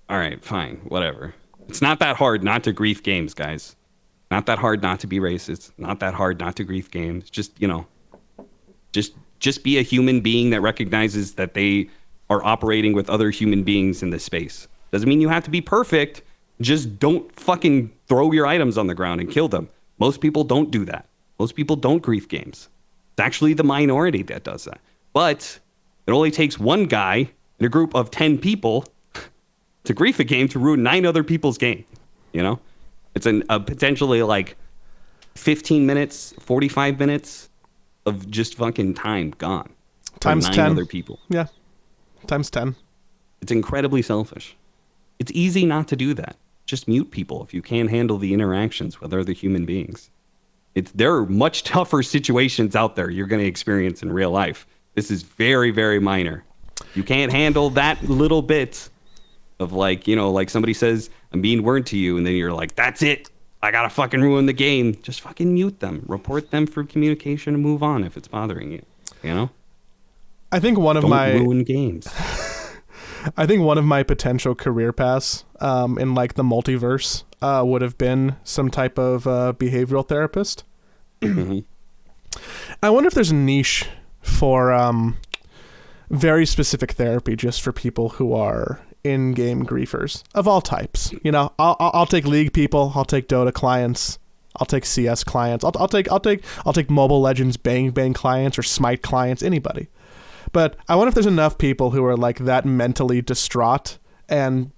Speaker 2: All right, fine, whatever. It's not that hard not to grief games, guys. Not that hard not to be racist. Not that hard not to grief games. Just, you know, just be a human being that recognizes that they are operating with other human beings in this space. Doesn't mean you have to be perfect. Just don't fucking throw your items on the ground and kill them. Most people don't do that. Most people don't grief games. It's actually the minority that does that. But it only takes one guy in a group of 10 people to grief a game to ruin 9 other people's game. You know? It's a potentially like 15 minutes, 45 minutes of just fucking time gone.
Speaker 1: Times
Speaker 2: 9
Speaker 1: 10
Speaker 2: other people.
Speaker 1: Yeah. Times 10. It's
Speaker 2: incredibly selfish. It's easy not to do that. Just mute people if you can't handle the interactions with other human beings. There are much tougher situations out there you're going to experience in real life. This is very, very minor. You can't handle that little bit of like, you know, like somebody says, I'm being word to you, and then you're like, that's it. I got to fucking ruin the game. Just fucking mute them. Report them for communication and move on if it's bothering you. You know?
Speaker 1: I think one of
Speaker 2: Don't
Speaker 1: my...
Speaker 2: ruin games.
Speaker 1: I think one of my potential career paths in like the multiverse would have been some type of behavioral therapist.
Speaker 2: Mm-hmm.
Speaker 1: I wonder if there's a niche for very specific therapy just for people who are in-game griefers of all types. You know, I'll take League people, I'll take Dota clients, I'll take CS clients, I'll take Mobile Legends Bang clients or Smite clients, anybody. But I wonder if there's enough people who are like that mentally distraught and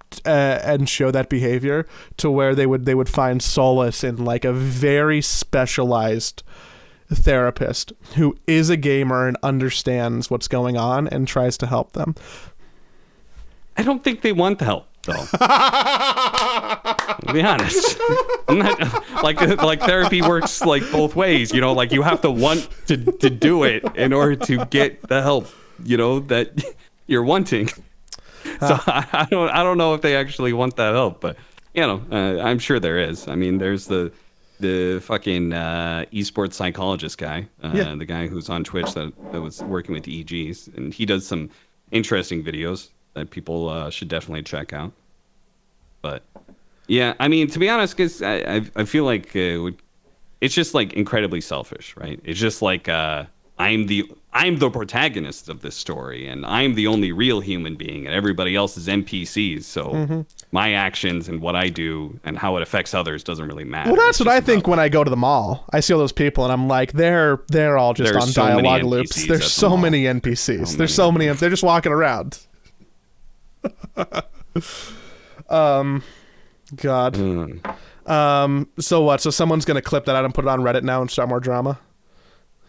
Speaker 1: show that behavior to where they would find solace in like a very specialized therapist who is a gamer and understands what's going on and tries to help them.
Speaker 2: I don't think they want the help, though. To be honest, I'm not like therapy works like both ways. You know, like you have to want to do it in order to get the help, you know, that you're wanting. So I don't know if they actually want that help, but you know, I'm sure there is. I mean, there's the fucking esports psychologist guy, the guy who's on Twitch that was working with EGs, and he does some interesting videos that people should definitely check out. But yeah, I mean, to be honest, because I feel like it's just like incredibly selfish, right? It's just like I'm the protagonist of this story, and I'm the only real human being, and everybody else is NPCs. So my actions and what I do and how it affects others doesn't really matter.
Speaker 1: Well, that's what I think when I go to the mall. I see all those people, and I'm like, they're all just on so dialogue loops. There's so many NPCs. There's so many. They're just walking around. God. So what? So someone's gonna clip that out and put it on Reddit now and start more drama?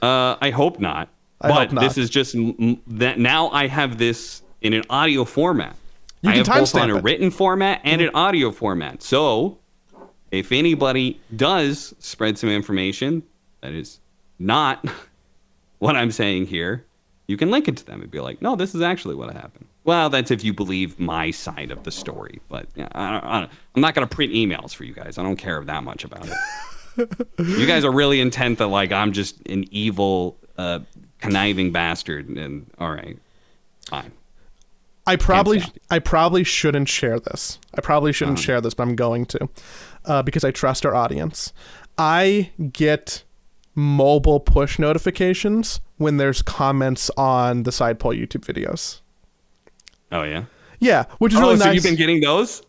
Speaker 2: I hope not. But this is just that now I have this in an audio format.
Speaker 1: You can
Speaker 2: I have both on
Speaker 1: timestamp
Speaker 2: a
Speaker 1: it.
Speaker 2: written format and an audio format. So if anybody does spread some information that is not what I'm saying here, you can link it to them and be like, no, this is actually what happened. Well, that's if you believe my side of the story. But yeah, I'm not going to print emails for you guys. I don't care that much about it. You guys are really intent that like I'm just an evil, conniving bastard. And all right, fine.
Speaker 1: I probably shouldn't share this. Share this, but I'm going to because I trust our audience. I get mobile push notifications when there's comments on the Side Poll YouTube videos.
Speaker 2: Oh, yeah?
Speaker 1: Yeah, which is really nice.
Speaker 2: So you've been getting those?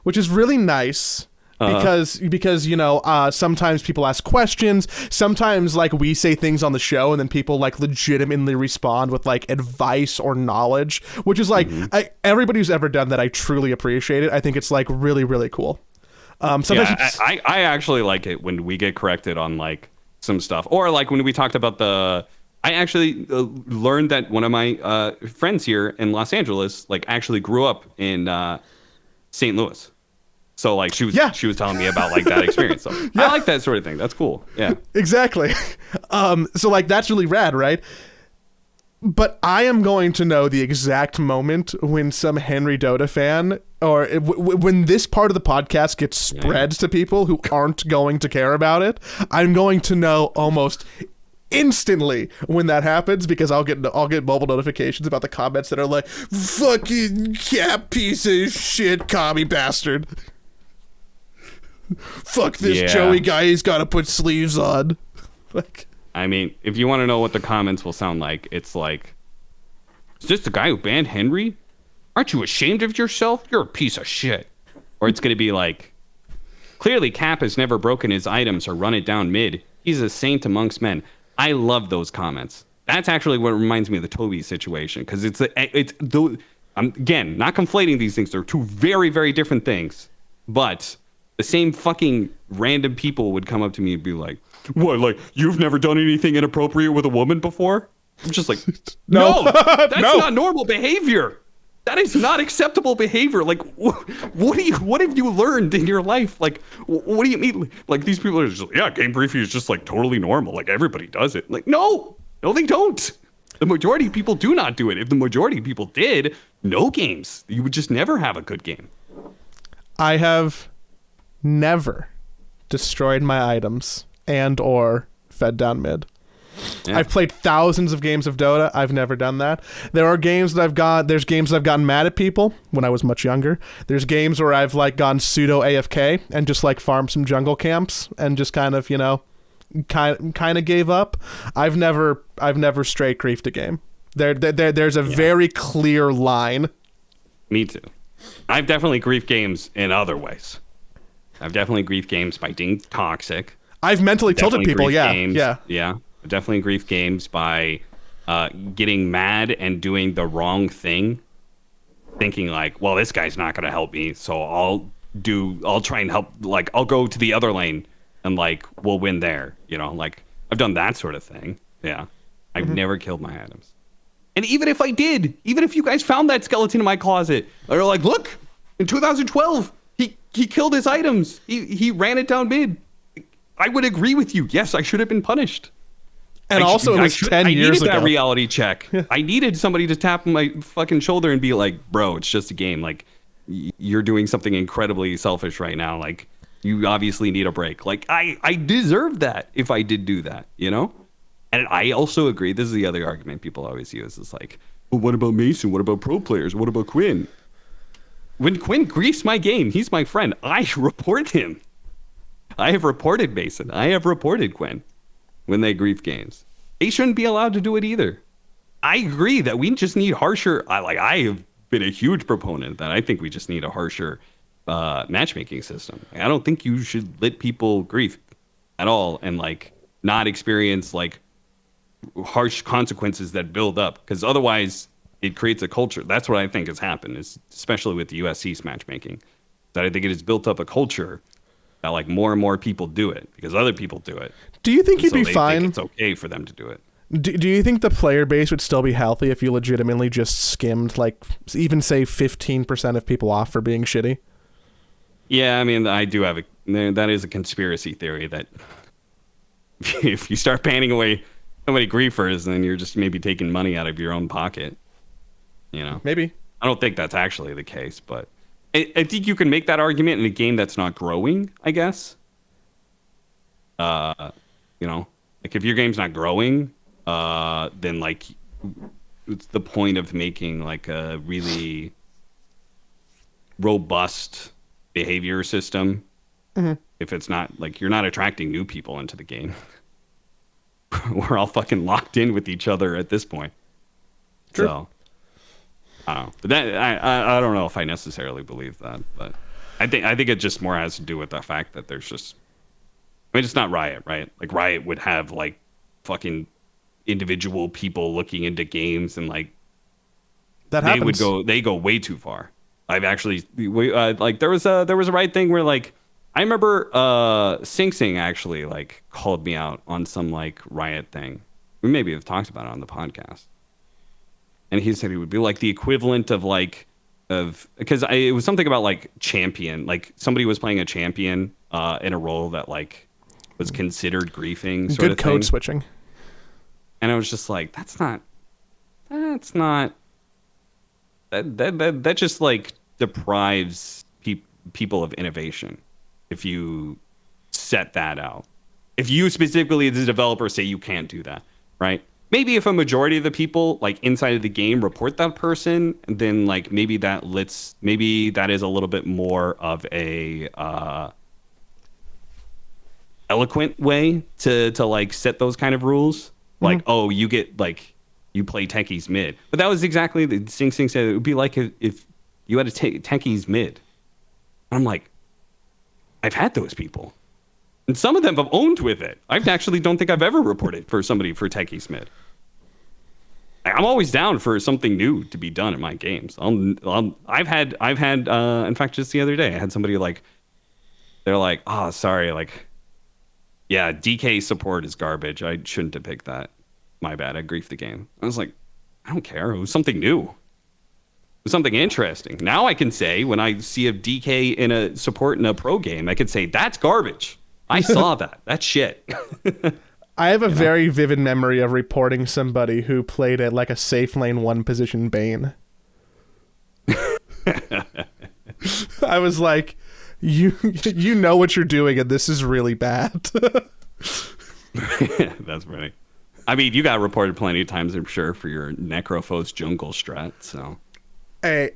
Speaker 1: Which is really nice because you know, sometimes people ask questions. Sometimes, like, we say things on the show and then people, like, legitimately respond with, like, advice or knowledge, which is, like, everybody who's ever done that, I truly appreciate it. I think it's, like, really, really cool. Sometimes
Speaker 2: I actually like it when we get corrected on, like, some stuff. Or, like, when we talked about I actually learned that one of my friends here in Los Angeles, like, actually grew up in St. Louis. So, like, she was telling me about, like, that experience. So I like that sort of thing. That's cool. Yeah. Exactly.
Speaker 1: So, like, that's really rad, right? But I am going to know the exact moment when some Henry Dota fan, or when this part of the podcast gets spread to people who aren't going to care about it. I'm going to know almost instantly when that happens, because I'll get mobile notifications about the comments that are like, fucking cat piece of shit commie bastard. Fuck this Joey guy, he's got to put sleeves on. Like,
Speaker 2: I mean, if you want to know what the comments will sound like, it's like, is this the guy who banned Henry? Aren't you ashamed of yourself? You're a piece of shit. Or it's going to be like, clearly Cap has never broken his items or run it down mid. He's a saint amongst men. I love those comments. That's actually what reminds me of the Toby situation, because I'm again not conflating these things. They're two very, very different things. But the same fucking random people would come up to me and be like, "What? Like you've never done anything inappropriate with a woman before?" I'm just like, "No, that's not normal behavior. That is not acceptable behavior. Like, what have you learned in your life? Like, what do you mean? Like, these people are just like, yeah, game briefing is just like totally normal. Like, everybody does it. Like, no, they don't. The majority of people do not do it. If the majority of people did, no games. You would just never have a good game.
Speaker 1: I have never destroyed my items and or fed down mid. Yeah. I've played thousands of games of Dota. I've never done that. There's games that I've gotten mad at people when I was much younger. There's games where I've like gone pseudo AFK and just like farmed some jungle camps and just kind of, you know, kind of gave up. I've never straight griefed a game. There's a very clear line.
Speaker 2: Me too. I've definitely griefed games in other ways. I've definitely griefed games by being toxic.
Speaker 1: I've mentally tilted people. Yeah.
Speaker 2: I've definitely griefed games by getting mad and doing the wrong thing, thinking like, well, this guy's not going to help me, so I'll try and help. Like, I'll go to the other lane and like we'll win there. You know, like I've done that sort of thing. Yeah, I've never killed my items. And even if I did, even if you guys found that skeleton in my closet, they're like, look, in 2012, he killed his items. He ran it down mid. I would agree with you. Yes, I should have been punished.
Speaker 1: And also, it was 10 years ago.
Speaker 2: I needed that reality check. Yeah. I needed somebody to tap my fucking shoulder and be like, bro, it's just a game. Like, you're doing something incredibly selfish right now. Like, you obviously need a break. Like, I deserve that if I did do that, you know? And I also agree. This is the other argument people always use. It's like, well, what about Mason? What about pro players? What about Quinn? When Quinn griefs my game, he's my friend. I report him. I have reported Mason. I have reported Quinn when they grief games. They shouldn't be allowed to do it either. I agree that we just need harsher. I have been a huge proponent that I think we just need a harsher matchmaking system. I don't think you should let people grief at all and like not experience like harsh consequences that build up, because otherwise it creates a culture. That's what I think has happened, is especially with the USC's matchmaking, that I think it has built up a culture that like more and more people do it because other people do it.
Speaker 1: Do you think you'd be fine?
Speaker 2: It's okay for them to do it.
Speaker 1: Do you think the player base would still be healthy if you legitimately just skimmed like even say 15% of people off for being shitty?
Speaker 2: Yeah, I mean, I do have that is a conspiracy theory that if you start banning away many griefers, then you're just maybe taking money out of your own pocket. You know,
Speaker 1: Maybe.
Speaker 2: I don't think that's actually the case, but I think you can make that argument in a game that's not growing, I guess. You know, like if your game's not growing, then like it's the point of making like a really robust behavior system. If it's not like you're not attracting new people into the game. We're all fucking locked in with each other at this point.
Speaker 1: True.
Speaker 2: So I don't know. But that I don't know if I necessarily believe that, but I think it just more has to do with the fact that there's just, I mean, it's not Riot, right? Like Riot would have like fucking individual people looking into games, and like
Speaker 1: That happens.
Speaker 2: they go way too far. I've actually like there was a Riot thing where like I remember Sing Sing actually like called me out on some like Riot thing. We maybe have talked about it on the podcast. And he said it would be like the equivalent of like because it was something about like champion, like somebody was playing a champion in a role that like was considered griefing sort
Speaker 1: Good
Speaker 2: of
Speaker 1: code
Speaker 2: thing.
Speaker 1: switching.
Speaker 2: And I was just like, that just like deprives people of innovation if you set that out. If you specifically as a developer say you can't do that, right? Maybe if a majority of the people like inside of the game report that person, then like maybe that is a little bit more of a eloquent way to like set those kind of rules. Like, oh, you get like you play techies mid. But that was exactly the Sing Sing said it would be like if you had a techies mid. I'm like, I've had those people. And some of them have owned with it. I actually don't think I've ever reported for somebody for techies mid. I'm always down for something new to be done in my games. I've had in fact just the other day I had somebody like they're like, oh sorry, like yeah, DK support is garbage. I shouldn't have picked that. My bad. I griefed the game. I was like, I don't care. It was something new. It was something interesting. Now I can say when I see a DK in a support in a pro game, I could say that's garbage. I saw that. That's shit.
Speaker 1: I have a very vivid memory of reporting somebody who played at like a safe lane one position Bane. I was like, you know what you're doing and this is really bad.
Speaker 2: That's funny. I mean, you got reported plenty of times, I'm sure, for your Necrophos jungle strat, so.
Speaker 1: Hey,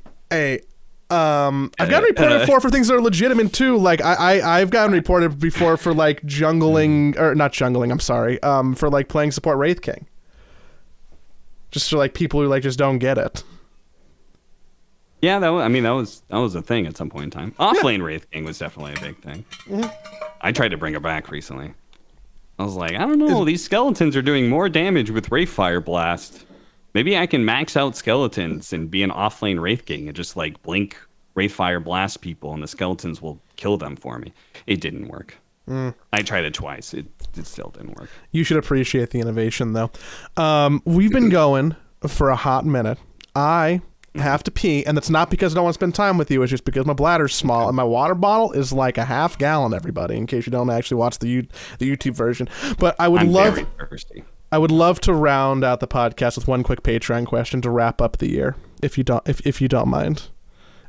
Speaker 1: I've gotten reported for things that are legitimate too. Like I've gotten reported before for like jungling or not jungling. I'm sorry. For like playing support Wraith King. Just for like people who like just don't get it.
Speaker 2: Yeah, that was a thing at some point in time. Offlane Wraith King was definitely a big thing. I tried to bring it back recently. I was like, I don't know. These skeletons are doing more damage with Wraithfire Blast. Maybe I can max out skeletons and be an offlane Wraith King and just like blink Wraithfire Blast people and the skeletons will kill them for me. It didn't work. I tried it twice. It still didn't work.
Speaker 1: You should appreciate the innovation though. We've been going for a hot minute. I have to pee, and that's not because I don't want to spend time with you. It's just because my bladder's small and my water bottle is like a half gallon, everybody, in case you don't actually watch the YouTube version. But I'm very thirsty. I would love to round out the podcast with one quick Patreon question to wrap up the year, if you don't mind,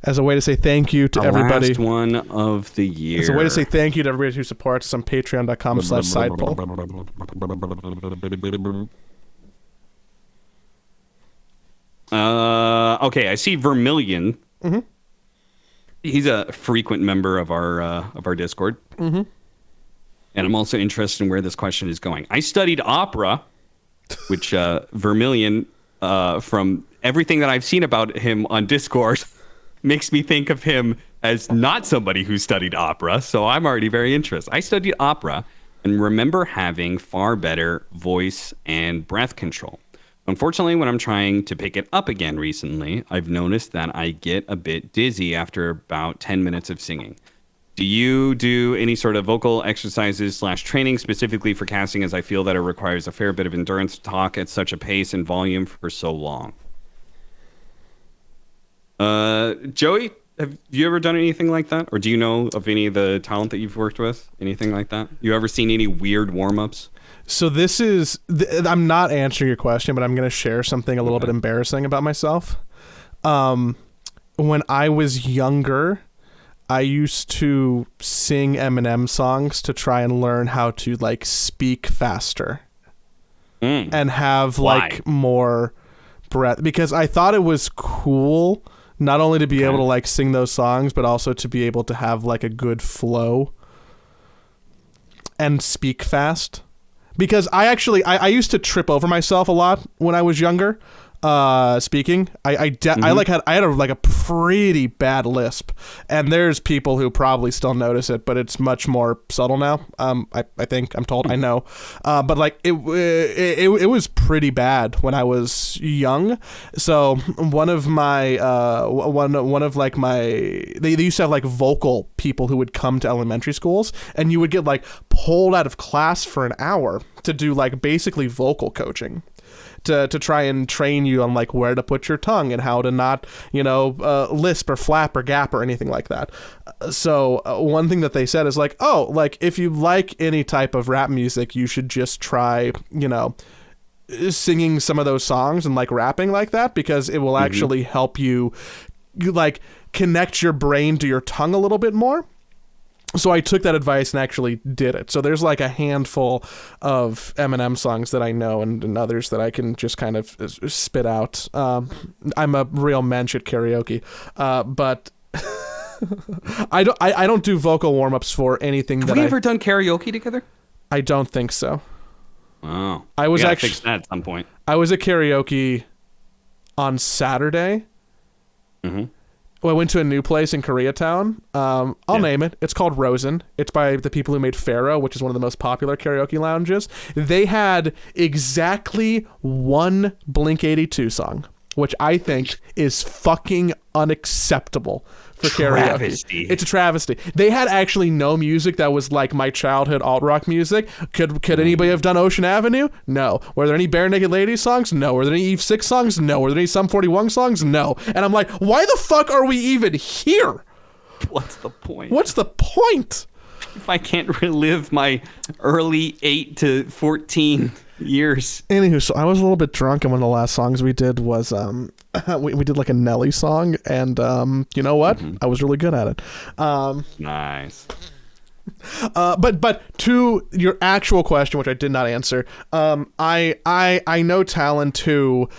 Speaker 1: as a way to say thank you to everybody.
Speaker 2: Last one of the year.
Speaker 1: As a way to say thank you to everybody who supports us on patreon.com/sidepull.
Speaker 2: Okay, I see Vermilion. He's a frequent member of our Discord. And I'm also interested in where this question is going. I studied opera, which Vermilion, from everything that I've seen about him on Discord, makes me think of him as not somebody who studied opera. So I'm already very interested. I studied opera and remember having far better voice and breath control. Unfortunately, when I'm trying to pick it up again recently, I've noticed that I get a bit dizzy after about 10 minutes of singing. Do you do any sort of vocal exercises / training specifically for casting, as I feel that it requires a fair bit of endurance to talk at such a pace and volume for so long? Joey, have you ever done anything like that? Or do you know of any of the talent that you've worked with? Anything like that? You ever seen any weird warm-ups?
Speaker 1: So this is, I'm not answering your question, but I'm going to share something a little bit embarrassing about myself. When I was younger, I used to sing Eminem songs to try and learn how to like speak faster and have like more breath, because I thought it was cool not only to be able to like sing those songs, but also to be able to have like a good flow and speak fast. Because I used to trip over myself a lot when I was younger, speaking. I had a pretty bad lisp, and there's people who probably still notice it, but it's much more subtle now. I think I'm told, I know, but like it was pretty bad when I was young. So one of my they used to have like vocal people who would come to elementary schools, and you would get like pulled out of class for an hour to do like basically vocal coaching. To try and train you on like where to put your tongue and how to not, lisp or flap or gap or anything like that. So one thing that they said is like, oh, like if you like any type of rap music, you should just try, singing some of those songs and like rapping like that, because it will actually help you like connect your brain to your tongue a little bit more. So I took that advice and actually did it. So there's like a handful of Eminem songs that I know, and others that I can just kind of spit out. I'm a real mensch at karaoke, but I don't do vocal warm-ups for anything.
Speaker 2: Have we ever done karaoke together?
Speaker 1: I don't think so.
Speaker 2: Oh,
Speaker 1: I was
Speaker 2: actually fix that at some point.
Speaker 1: I was at karaoke on Saturday. Well, I went to a new place in Koreatown. I'll name it. It's called Rosen. It's by the people who made Pharaoh, which is one of the most popular karaoke lounges. They had exactly one Blink-182 song, which I think is fucking unacceptable for karaoke. It's a travesty. They had actually no music that was like my childhood alt-rock music. Could anybody have done Ocean Avenue? No. Were there any Bare Naked Ladies songs? No. Were there any Eve 6 songs? No. Were there any Sum 41 songs? No. And I'm like, why the fuck are we even here?
Speaker 2: What's the point?
Speaker 1: What's the point?
Speaker 2: If I can't relive my early 8 to 14 years.
Speaker 1: Anywho, so I was a little bit drunk, and one of the last songs we did was we did like a Nelly song, and you know what? I was really good at it.
Speaker 2: Nice.
Speaker 1: But to your actual question, which I did not answer, I know talent too.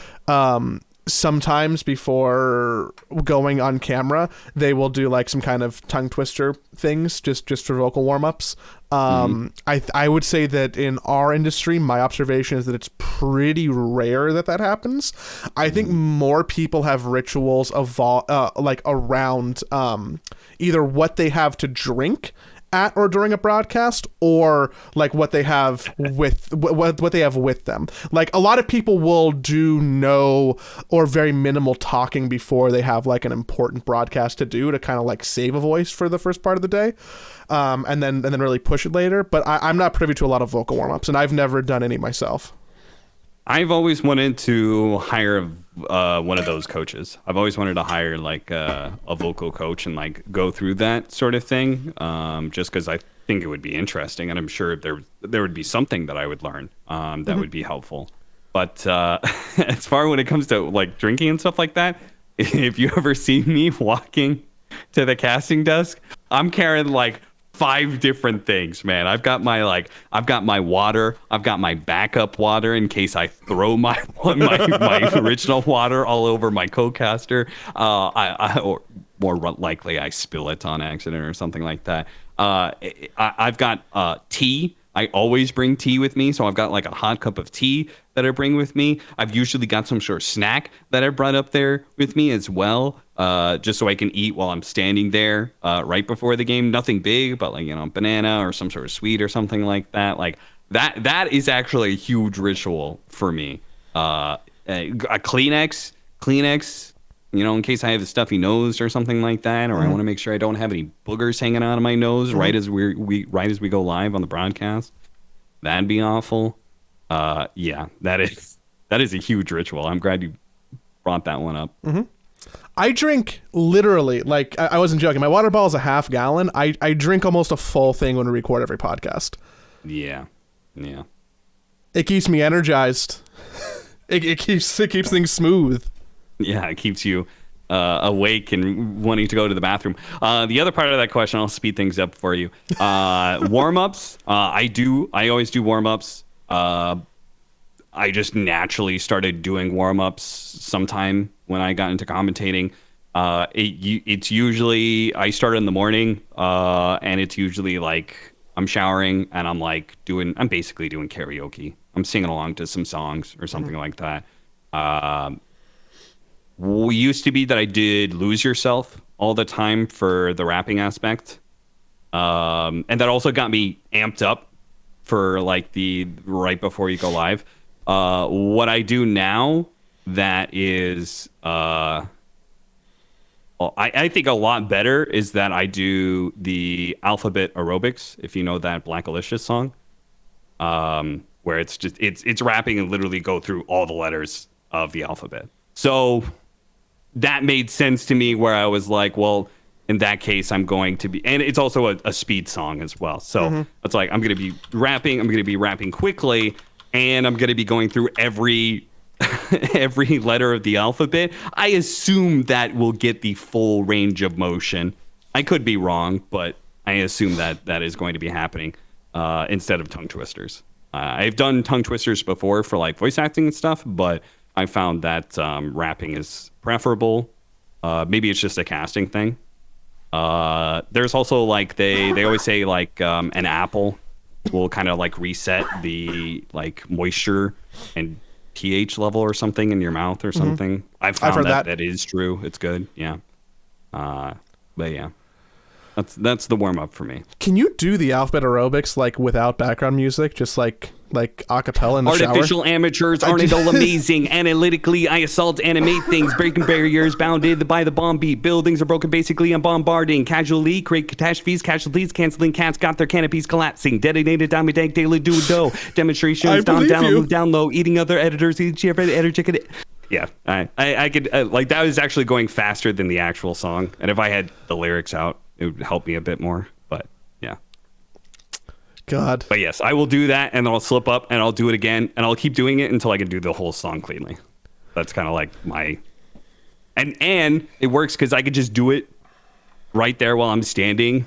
Speaker 1: Sometimes before going on camera, they will do like some kind of tongue twister things just for vocal warm-ups. I would say that in our industry, my observation is that it's pretty rare that happens. I think more people have rituals like around either what they have to drink at or during a broadcast, or like what they have with what they have with them. Like a lot of people will do no or very minimal talking before they have like an important broadcast to do, to kind of like save a voice for the first part of the day, and then really push it later. But I'm not privy to a lot of vocal warm-ups, and I've never done any myself.
Speaker 2: I've always wanted to hire one of those coaches. I've always wanted to hire like a vocal coach and like go through that sort of thing, just because I think it would be interesting, and I'm sure there would be something that I would learn that would be helpful. But as far when it comes to like drinking and stuff like that, if you ever see me walking to the casting desk, I'm carrying like 5 different things, man. I've got my water. I've got my backup water in case I throw my original water all over my co-caster. Or more likely I spill it on accident or something like that. I've got tea. I always bring tea with me, so I've got like a hot cup of tea that I bring with me. I've usually got some sort of snack that I brought up there with me as well, just so I can eat while I'm standing there right before the game. Nothing big, but like, banana or some sort of sweet or something like that. Like that is actually a huge ritual for me. A Kleenex, in case I have a stuffy nose or something like that, or I want to make sure I don't have any boogers hanging out of my nose right as we go live on the broadcast. That'd be awful. Yeah, that is a huge ritual. I'm glad you brought that one up.
Speaker 1: I drink literally, like I wasn't joking. My water bottle is a half gallon. I drink almost a full thing when we record every podcast.
Speaker 2: Yeah.
Speaker 1: It keeps me energized. It keeps things smooth.
Speaker 2: Yeah, it keeps you awake and wanting to go to the bathroom. The other part of that question, I'll speed things up for you. Warm-ups. I always do warm-ups. I just naturally started doing warm-ups sometime when I got into commentating. It's usually, I start in the morning, and it's usually like I'm showering and I'm basically doing karaoke. I'm singing along to some songs or something like that. Used to be that I did Lose Yourself all the time for the rapping aspect. And that also got me amped up for like the right before you go live. What I do now that is, I think a lot better is that I do the alphabet aerobics, if you know that Black Alicious song, where it's rapping and literally go through all the letters of the alphabet. So that made sense to me where I was like, well, in that case, I'm going to be, and it's also a speed song as well. So it's like, I'm going to be rapping quickly, and I'm going to be going through every letter of the alphabet. I assume that will get the full range of motion. I could be wrong, but I assume that is going to be happening instead of tongue twisters. I've done tongue twisters before for like voice acting and stuff, but I found that rapping is preferable. Maybe it's just a casting thing. There's also like they always say like an apple will kind of like reset the like moisture and pH level or something in your mouth or something. I've found that is true. It's good. Yeah. But yeah, that's the warm up for me.
Speaker 1: Can you do the alphabet aerobics like without background music, just like a cappella in the
Speaker 2: Artificial
Speaker 1: shower?
Speaker 2: amateurs aren't all amazing. Analytically, I assault, animate things, breaking barriers bounded by the bomb beat. Buildings are broken, basically I'm bombarding. Casually create catastrophes, casualties, canceling cats got their canopies collapsing. Detonated, diamond dank, daily do-do. Demonstrations, down low, eating other editors, each editor chicken. Yeah, I could, like, that was actually going faster than the actual song. And if I had the lyrics out, it would help me a bit more. But yeah.
Speaker 1: God.
Speaker 2: But yes, I will do that, and then I'll slip up, and I'll do it again, and I'll keep doing it until I can do the whole song cleanly. That's kind of like my... And it works because I could just do it right there while I'm standing.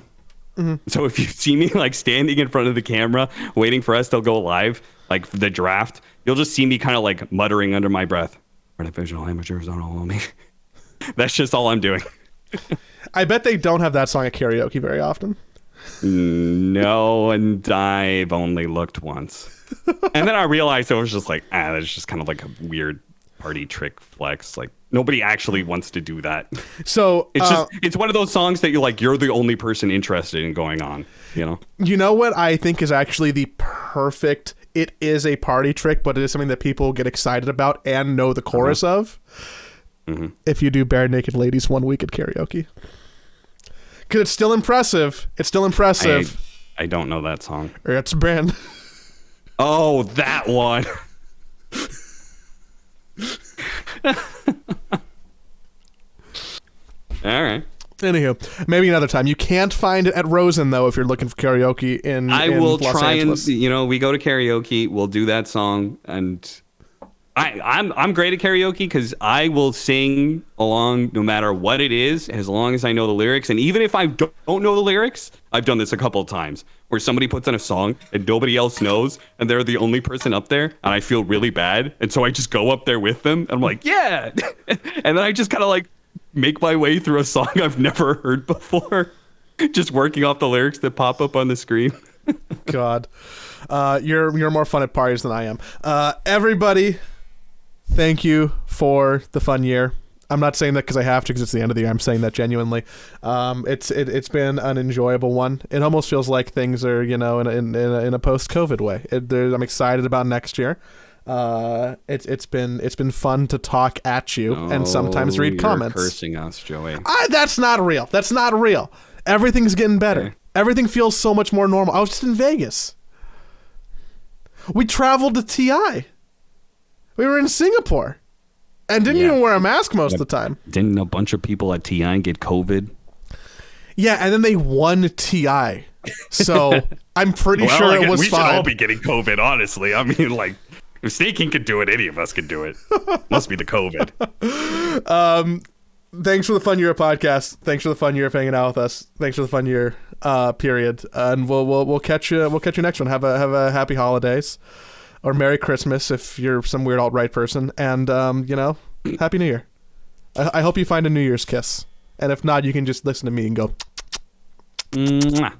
Speaker 2: So if you see me like standing in front of the camera, waiting for us to go live, like the draft, you'll just see me kind of like muttering under my breath, artificial amateurs don't all me. That's just all I'm doing.
Speaker 1: I bet they don't have that song at karaoke very often.
Speaker 2: No, and I've only looked once. And then I realized it was just like, that's just kind of like a weird party trick flex. Like, nobody actually wants to do that.
Speaker 1: So
Speaker 2: it's just, it's one of those songs that you're the only person interested in going on, you know?
Speaker 1: You know what I think is actually the perfect, it is a party trick, but it is something that people get excited about and know the chorus of. If you do Bare Naked Ladies 1 week at karaoke. Because it's still impressive. It's still impressive.
Speaker 2: I don't know that song.
Speaker 1: It's brand.
Speaker 2: Oh, that one. All right.
Speaker 1: Anywho, maybe another time. You can't find it at Rosen, though, if you're looking for karaoke in
Speaker 2: will
Speaker 1: Los
Speaker 2: try
Speaker 1: Angeles.
Speaker 2: and, we go to karaoke, we'll do that song, and I'm great at karaoke because I will sing along no matter what it is, as long as I know the lyrics. And even if I don't know the lyrics, I've done this a couple of times where somebody puts in a song and nobody else knows, and they're the only person up there, and I feel really bad. And so I just go up there with them, and I'm like, yeah. And then I just kind of like make my way through a song I've never heard before, just working off the lyrics that pop up on the screen.
Speaker 1: God, you're more fun at parties than I am. Everybody, thank you for the fun year. I'm not saying that because I have to, because it's the end of the year. I'm saying that genuinely. It's been an enjoyable one. It almost feels like things are, in a post-COVID way. I'm excited about next year. It's been fun to talk at you and sometimes read comments.
Speaker 2: You're cursing us, Joey.
Speaker 1: That's not real. That's not real. Everything's getting better. Okay. Everything feels so much more normal. I was just in Vegas. We traveled to TI. We were in Singapore. And didn't even wear a mask most of the time.
Speaker 2: Didn't a bunch of people at TI get COVID?
Speaker 1: Yeah, and then they won TI So I'm pretty
Speaker 2: Well,
Speaker 1: sure
Speaker 2: I
Speaker 1: it
Speaker 2: guess
Speaker 1: was
Speaker 2: we should all
Speaker 1: fine.
Speaker 2: be getting COVID, honestly. I mean, like, if Snake King could do it, any of us could do it. Must be the COVID.
Speaker 1: Thanks for the fun year of podcast. Thanks for the fun year of hanging out with us. Thanks for the fun year, period. And we'll catch you. We'll catch you next one. Have a happy holidays, or Merry Christmas if you're some weird alt-right person. And Happy New Year. I hope you find a New Year's kiss. And if not, you can just listen to me and go.
Speaker 2: Mwah.